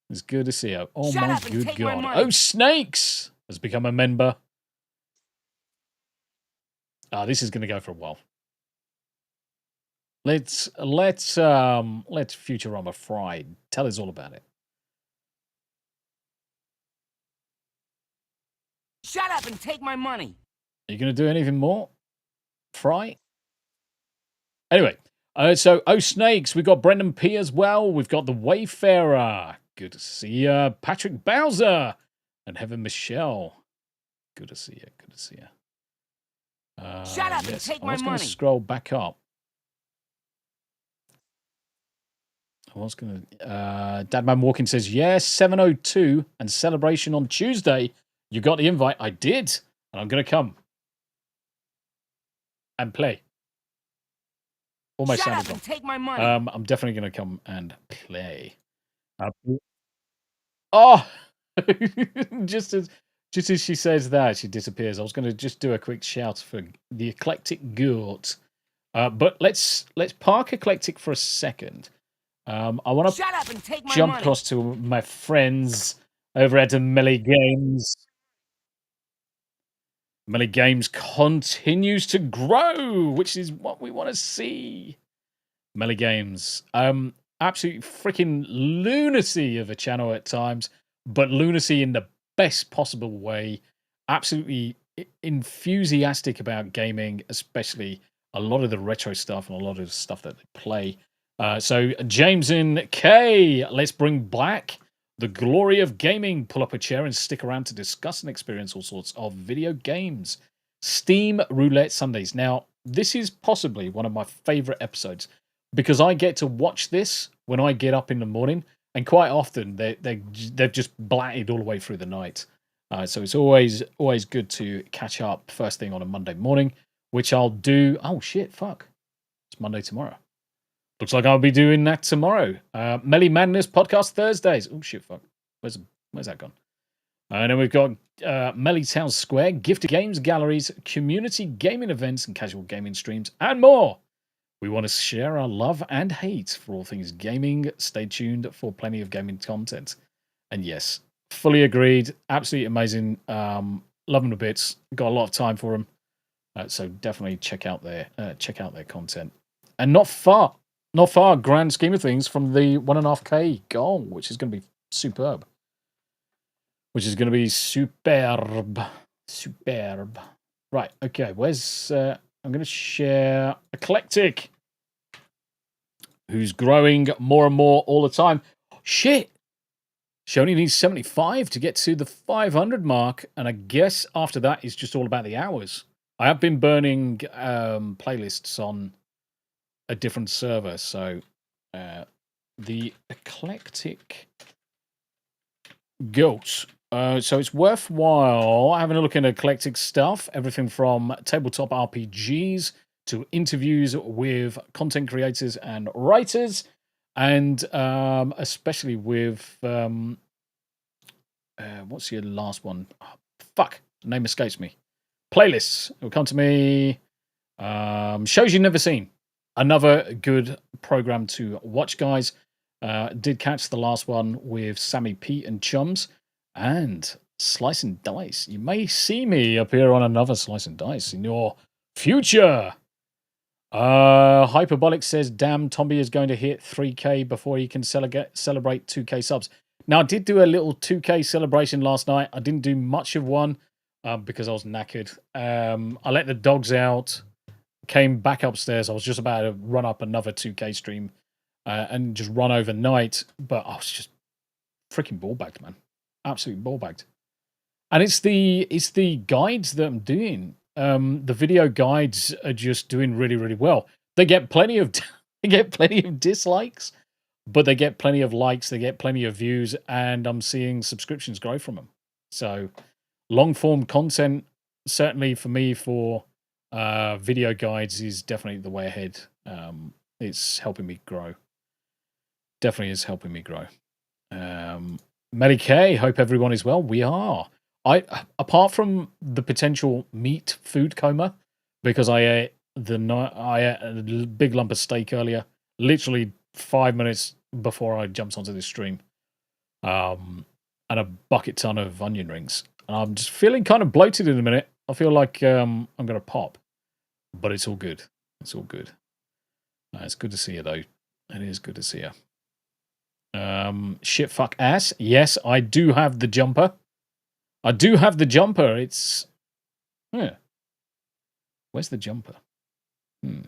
It's good to see you. Oh Shut my up and good take my god. money. Oh, Snakes has become a member. This is going to go for a while. Let's Futurama Fry tell us all about it. Shut up and take my money. Are you going to do anything more, Fry? Anyway, so Snakes, we've got Brendan P as well. We've got the Wayfarer. Good to see you. Patrick Bowser and Heaven Michelle. Good to see you. Good to see you. Shut up and take I my was going to money. scroll back up. I was going to. Dadman Walking says, yes, 7:02 and celebration on Tuesday. You got the invite. I did. And I'm going to come and play. Almost Shut sounded up and wrong. take my money. I'm definitely going to come and play. Oh, just as she says that, she disappears. I was going to just do a quick shout for the Eclectic Gort, but let's park Eclectic for a second. I want to Shut up and take my jump money. across to my friends over at Melee Games. Melee Games continues to grow, which is what we want to see. Melee Games, absolute freaking lunacy of a channel at times, but lunacy in the best possible way. Absolutely enthusiastic about gaming, especially a lot of the retro stuff and a lot of the stuff that they play. So James and K, let's bring back the glory of gaming. Pull up a chair and stick around to discuss and experience all sorts of video games. Steam Roulette Sundays. Now, this is possibly one of my favorite episodes because I get to watch this when I get up in the morning, and quite often they've just blatted all the way through the night. So it's always good to catch up first thing on a Monday morning, which I'll do. Oh shit, fuck! It's Monday tomorrow. Looks like I'll be doing that tomorrow. Melly Madness podcast Thursdays. Oh shit, fuck! Where's that gone? And then we've got Melly Town Square, gifted games galleries, community gaming events, and casual gaming streams, and more. We want to share our love and hate for all things gaming. Stay tuned for plenty of gaming content. And yes, fully agreed. Absolutely amazing. Love them to bits. Got a lot of time for them. So definitely check out their content. And not far, grand scheme of things, from the 1.5K goal, which is going to be superb. Superb. Right, okay, where's... I'm going to share Eclectic, who's growing more and more all the time. Shit! She only needs 75 to get to the 500 mark, and I guess after that it's just all about the hours. I have been burning playlists on a different server, so the Eclectic Goat. So it's worthwhile having a look at eclectic stuff, everything from tabletop RPGs to interviews with content creators and writers, and especially with what's your last one? Oh, fuck, the name escapes me. Playlists. It'll come to me. Shows you've never seen. Another good program to watch, guys. Did catch the last one with Sammy Pete and Chums. And Slice and Dice. You may see me appear on another Slice and Dice in your future. Hyperbolic says, damn, Tombi is going to hit 3K before he can celebrate 2K subs. Now, I did do a little 2K celebration last night. I didn't do much of one because I was knackered. I let the dogs out. came back upstairs. I was just about to run up another 2K stream and just run overnight, but I was just freaking ball bagged, man. Absolutely ball bagged. And it's the guides that I'm doing. The video guides are just doing really, really well. They get plenty of dislikes, but they get plenty of likes, they get plenty of views, and I'm seeing subscriptions grow from them. So long form content, certainly for me, for video guides is definitely the way ahead. It's helping me grow. Definitely is helping me grow. Mary Kay, hope everyone is well. We are. Apart from the potential meat food coma, because I ate a big lump of steak earlier, literally 5 minutes before I jumped onto this stream, and a bucket ton of onion rings. And I'm just feeling kind of bloated in a minute. I feel like I'm gonna pop, but it's all good. It's all good. It's good to see you though. It is good to see you. Shit, fuck, ass. Yes, I do have the jumper. I do have the jumper. It's... Yeah. Where's the jumper? I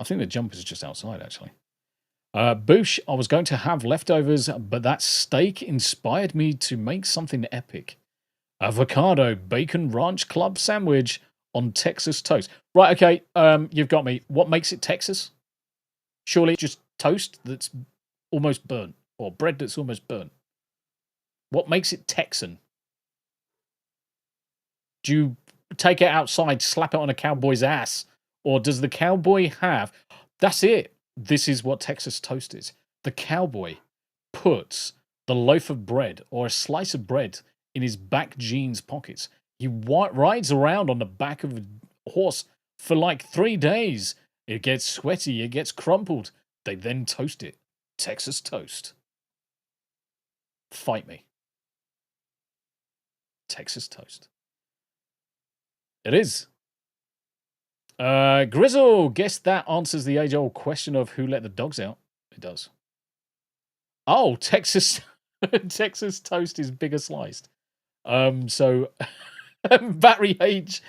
think the jumper's just outside, actually. Boosh, I was going to have leftovers, but that steak inspired me to make something epic. Avocado bacon ranch club sandwich on Texas toast. Right, okay, you've got me. What makes it Texas? Surely just toast that's almost burnt, or bread that's almost burnt. What makes it Texan? Do you take it outside, slap it on a cowboy's ass, or does the cowboy have... That's it. This is what Texas toast is. The cowboy puts the loaf of bread or a slice of bread in his back jeans pockets. He rides around on the back of a horse for like 3 days. It gets sweaty, it gets crumpled. They then toast it. Texas toast. Fight me. Texas toast. It is. Grizzle, guess that answers the age-old question of who let the dogs out. It does. Oh, Texas Texas toast is bigger sliced. So Barry H.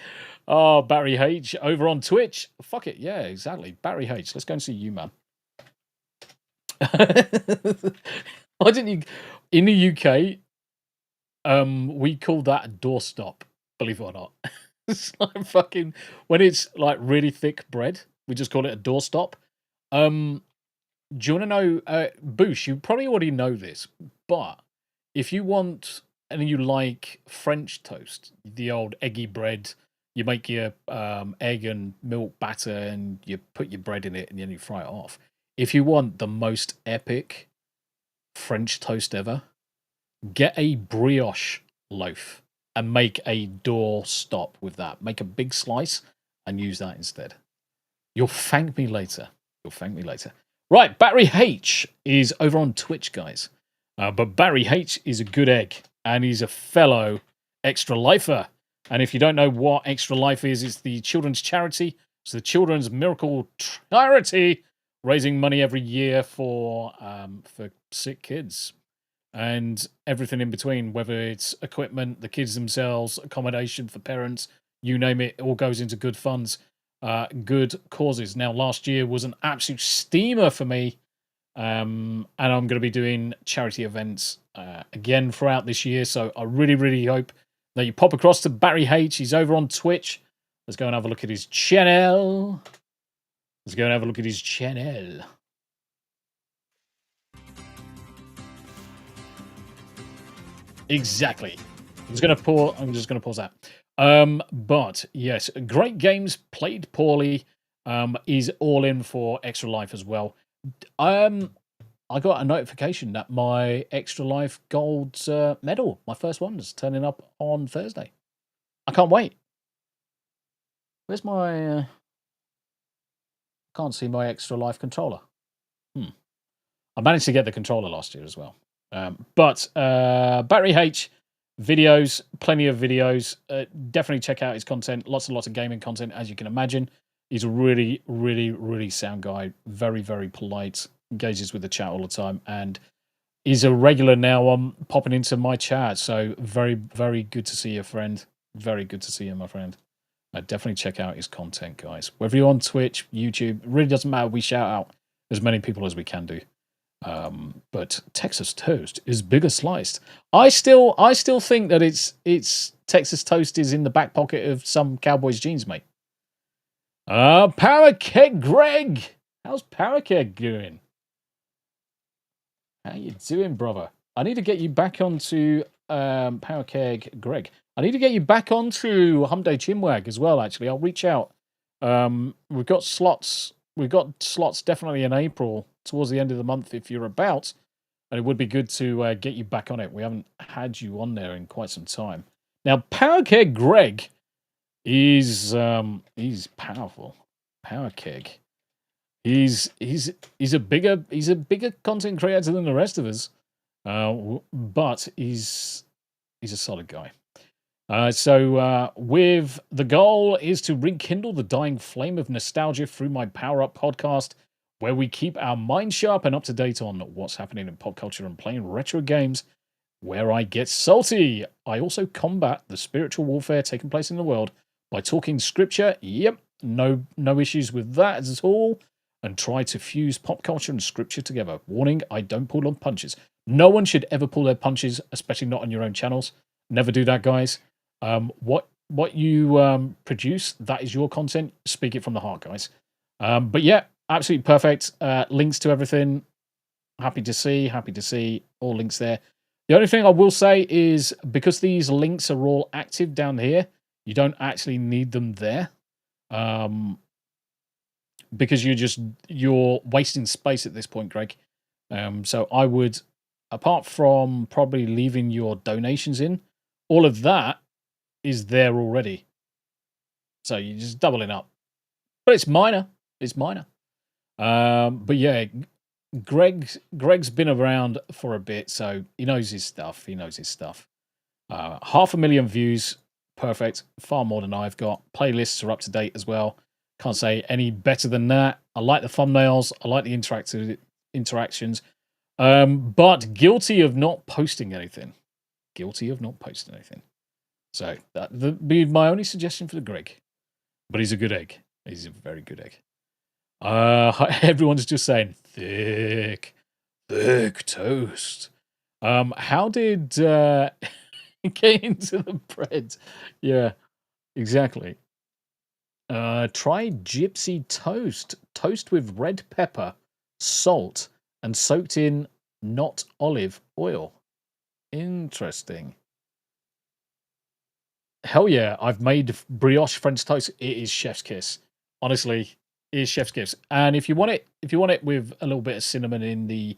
Oh, Barry H. Over on Twitch. Fuck it. Yeah, exactly. Barry H. Let's go and see you, man. Why didn't you... In the UK, we call that a doorstop, believe it or not. It's like fucking... When it's like really thick bread, we just call it a doorstop. Do you want to know... Boosh, you probably already know this, but if you want... And you like French toast, the old eggy bread, you make your egg and milk batter and you put your bread in it and then you fry it off. If you want the most epic French toast ever, get a brioche loaf and make a doorstop with that. Make a big slice and use that instead. You'll thank me later. You'll thank me later. Right, Barry H is over on Twitch, guys. But Barry H is a good egg. And he's a fellow Extra Lifer. And if you don't know what Extra Life is, it's the children's charity. It's the Children's Miracle Charity, raising money every year for sick kids. And everything in between, whether it's equipment, the kids themselves, accommodation for parents, you name it, it all goes into good funds, good causes. Now, last year was an absolute steamer for me. And I'm going to be doing charity events again throughout this year. So I really, really hope that you pop across to Barry H. He's over on Twitch. Let's go and have a look at his channel. Let's go and have a look at his channel. Exactly. I'm just going to pause that. But yes, great games played poorly. Is all in for Extra Life as well. I got a notification that my Extra Life Gold medal, my first one, is turning up on Thursday. I can't wait. Where's my... can't see my Extra Life controller. I managed to get the controller last year as well. But Barry H, videos, plenty of videos. Definitely check out his content. Lots and lots of gaming content, as you can imagine. He's a really, really, really sound guy. Very, very polite. Engages with the chat all the time. And he's a regular now popping into my chat. So very, very good to see you, friend. Very good to see you, my friend. Definitely check out his content, guys. Whether you're on Twitch, YouTube, it really doesn't matter. We shout out as many people as we can do. But Texas toast is bigger sliced. I still think that it's Texas toast is in the back pocket of some Cowboys jeans, mate. Power Keg Greg, how's Power Keg doing? How you doing, brother? I need to get you back onto Power Keg Greg. I need to get you back onto Hump Day Chinwag as well. Actually, I'll reach out. We've got slots. We've got slots definitely in April towards the end of the month if you're about, and it would be good to get you back on it. We haven't had you on there in quite some time. Now, Power Keg Greg is he's powerful. Power Keg. He's a bigger content creator than the rest of us, but he's a solid guy. So with the goal is to rekindle the dying flame of nostalgia through my Power Up podcast, where we keep our mind sharp and up to date on what's happening in pop culture and playing retro games, where I get salty. I also combat the spiritual warfare taking place in the world by talking scripture. Yep, no issues with that at all. And try to fuse pop culture and scripture together. Warning, I don't pull on punches. No one should ever pull their punches, especially not on your own channels. Never do that, guys. What you produce, that is your content. Speak it from the heart, guys. But yeah, absolutely perfect. Links to everything. Happy to see. All links there. The only thing I will say is because these links are all active down here, you don't actually need them there. Because you're wasting space at this point, Greg. So I would, apart from probably leaving your donations in, all of that is there already. So you're just doubling up. But it's minor. But yeah, Greg's been around for a bit, so he knows his stuff. 500,000 views. Perfect. Far more than I've got. Playlists are up to date as well. Can't say any better than that. I like the thumbnails. I like the interactions. But guilty of not posting anything. So that would be my only suggestion for the Greg. But he's a good egg. He's a very good egg. Everyone's just saying thick toast. How did get into the bread? Yeah, exactly. Try gypsy toast. Toast with red pepper, salt, and soaked in not olive oil. Interesting. Hell yeah, I've made brioche French toast. It is chef's kiss. Honestly, it is chef's kiss. And if you want it with a little bit of cinnamon in the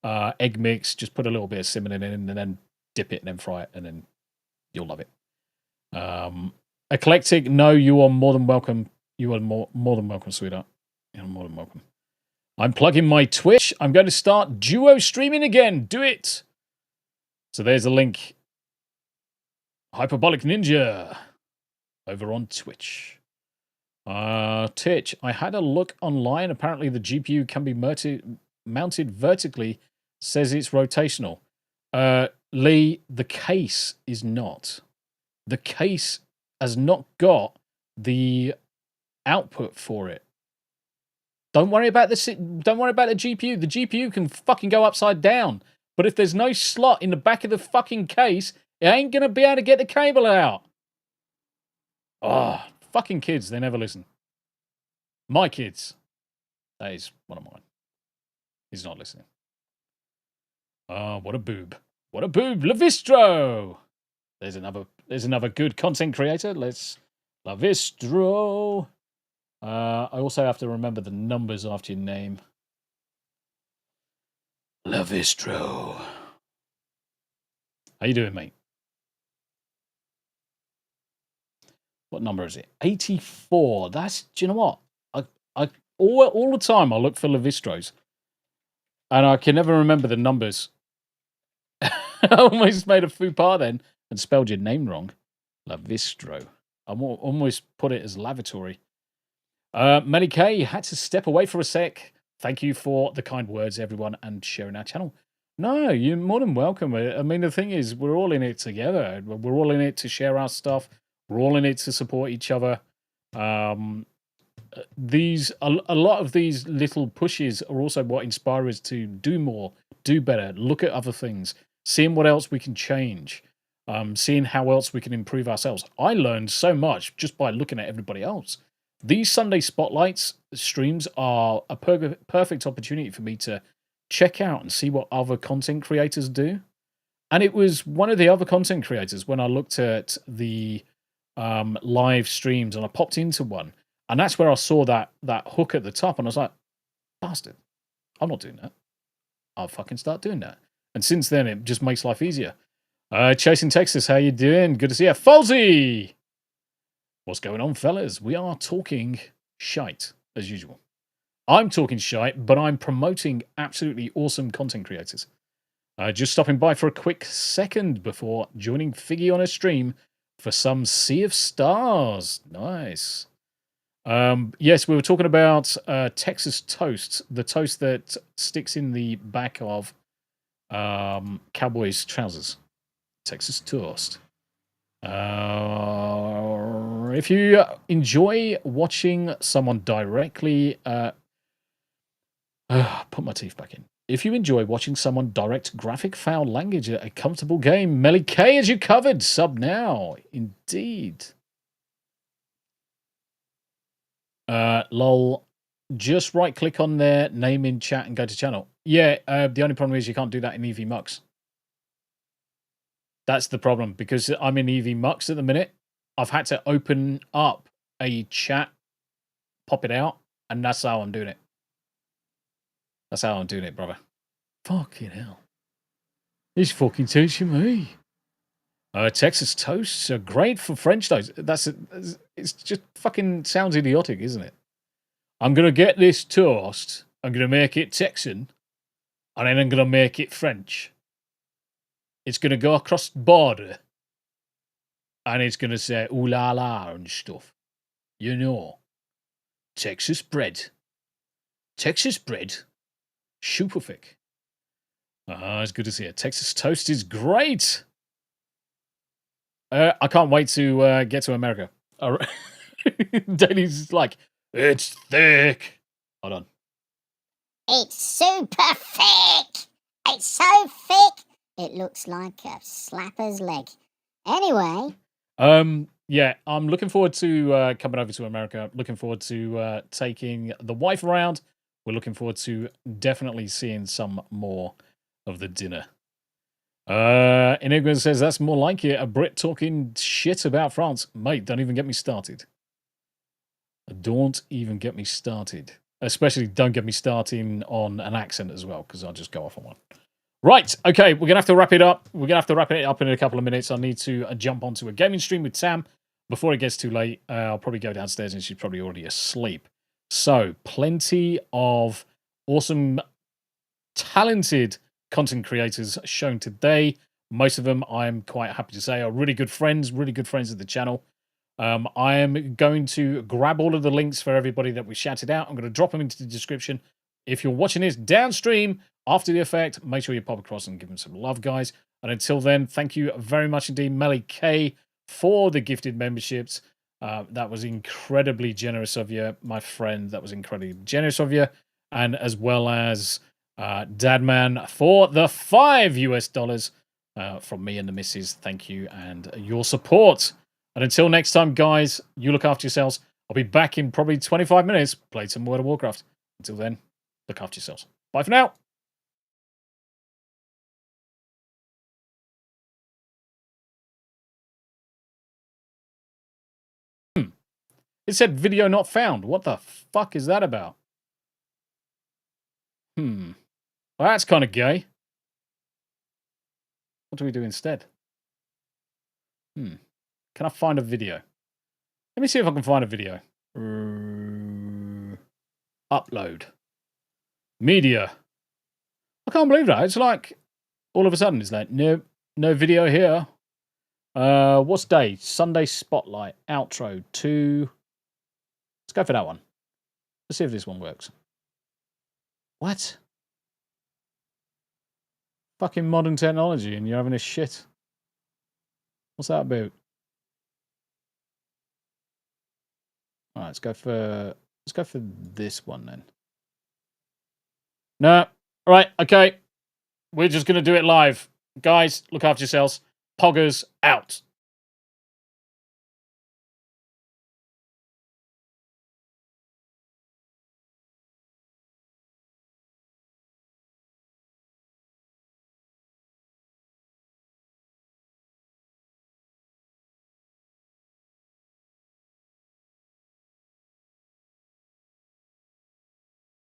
egg mix, just put a little bit of cinnamon in and then dip it and then fry it, and then you'll love it. Eclectic, no, you are more than welcome. You are more than welcome, sweetheart. You're more than welcome. I'm plugging my Twitch. I'm going to start duo streaming again. Do it. So there's a link. Hyperbolic Ninja over on Twitch. Titch, I had a look online. Apparently the GPU can be mounted vertically. Says it's rotational. Lee, the case is not. The case has not got the output for it. Don't worry about the GPU. The GPU can fucking go upside down. But if there's no slot in the back of the fucking case, it ain't gonna be able to get the cable out. Oh, fucking kids, they never listen. My kids. That is one of mine. He's not listening. What a boob. What a boob. Lavistro. There's another good content creator. Let's Lavistro. I also have to remember the numbers after your name. Lavistro. How you doing, mate? What number is it? 84. That's, do you know what? I all the time I look for Lavistros. And I can never remember the numbers. I almost made a faux pas then and spelled your name wrong. Lavistro. I almost put it as lavatory. Melly K had to step away for a sec. Thank you for the kind words, everyone, and sharing our channel. No, you're more than welcome. I mean, the thing is, we're all in it together. We're all in it to share our stuff. We're all in it to support each other. A lot of these little pushes are also what inspire us to do more, do better, look at other things, seeing what else we can change, seeing how else we can improve ourselves. I learned so much just by looking at everybody else. These Sunday spotlights streams are a perfect opportunity for me to check out and see what other content creators do. And it was one of the other content creators when I looked at the live streams and I popped into one. And that's where I saw that hook at the top, and I was like, bastard, I'm not doing that. I'll fucking start doing that. And since then, it just makes life easier. Chasing Texas, how you doing? Good to see you. Falsey! What's going on, fellas? We are talking shite, as usual. I'm talking shite, but I'm promoting absolutely awesome content creators. Just stopping by for a quick second before joining Figgy on a stream for some Sea of Stars. Nice. Yes, we were talking about Texas toast, the toast that sticks in the back of Cowboys trousers. Texas toast. If you enjoy watching someone directly, put my teeth back in. If you enjoy watching someone direct graphic foul language at a comfortable game, Melly K as you covered. Sub now. Indeed. Lol. Just right click on their name in chat and go to channel. Yeah, the only problem is you can't do that in EV Mux. That's the problem, because I'm in EV Mux at the minute. I've had to open up a chat, pop it out, and that's how I'm doing it. That's how I'm doing it, brother. Fucking hell. He's fucking teaching me. Texas toasts are great for French toast. It's just fucking sounds idiotic, isn't it? I'm going to get this toast, I'm going to make it Texan, and then I'm going to make it French. It's going to go across the border, and it's going to say ooh la la and stuff. You know. Texas bread. Texas bread. Super thick. It's good to see it. Texas toast is great. I can't wait to get to America. Danny's like, it's thick. Hold on. It's super thick. It's so thick, it looks like a slapper's leg. Anyway. Yeah, I'm looking forward to coming over to America. Looking forward to taking the wife around. We're looking forward to definitely seeing some more of the dinner. Enigma says that's more like it. A Brit talking shit about France. Mate, don't even get me started. Don't even get me started. Especially don't get me starting on an accent as well, because I'll just go off on one. Right, okay, we're going to have to wrap it up. We're going to have to wrap it up in a couple of minutes. I need to jump onto a gaming stream with Tam before it gets too late. I'll probably go downstairs and she's probably already asleep. So, plenty of awesome, talented content creators shown today. Most of them, I'm quite happy to say, are really good friends of the channel. I am going to grab all of the links for everybody that we shouted out. I'm going to drop them into the description. If you're watching this downstream after the effect, make sure you pop across and give them some love, guys. And until then, thank you very much indeed, Melly K, for the gifted memberships. That was incredibly generous of you, my friend. That was incredibly generous of you. And as well as Dadman for the $5 from me and the missus. Thank you and your support. And until next time, guys, you look after yourselves. I'll be back in probably 25 minutes. Play some World of Warcraft. Until then, look after yourselves. Bye for now. It said video not found. What the fuck is that about? Well, that's kind of gay. What do we do instead? Can I find a video? Let me see if I can find a video. Upload. Media. I can't believe that. It's like, all of a sudden, it's like, no video here. What's day? Sunday Spotlight. Outro 2. Let's go for that one. Let's see if this one works. What? Fucking modern technology and you're having a shit. What's that about? All right, let's go for this one then. No. All right, okay. We're just going to do it live. Guys, look after yourselves. Poggers out.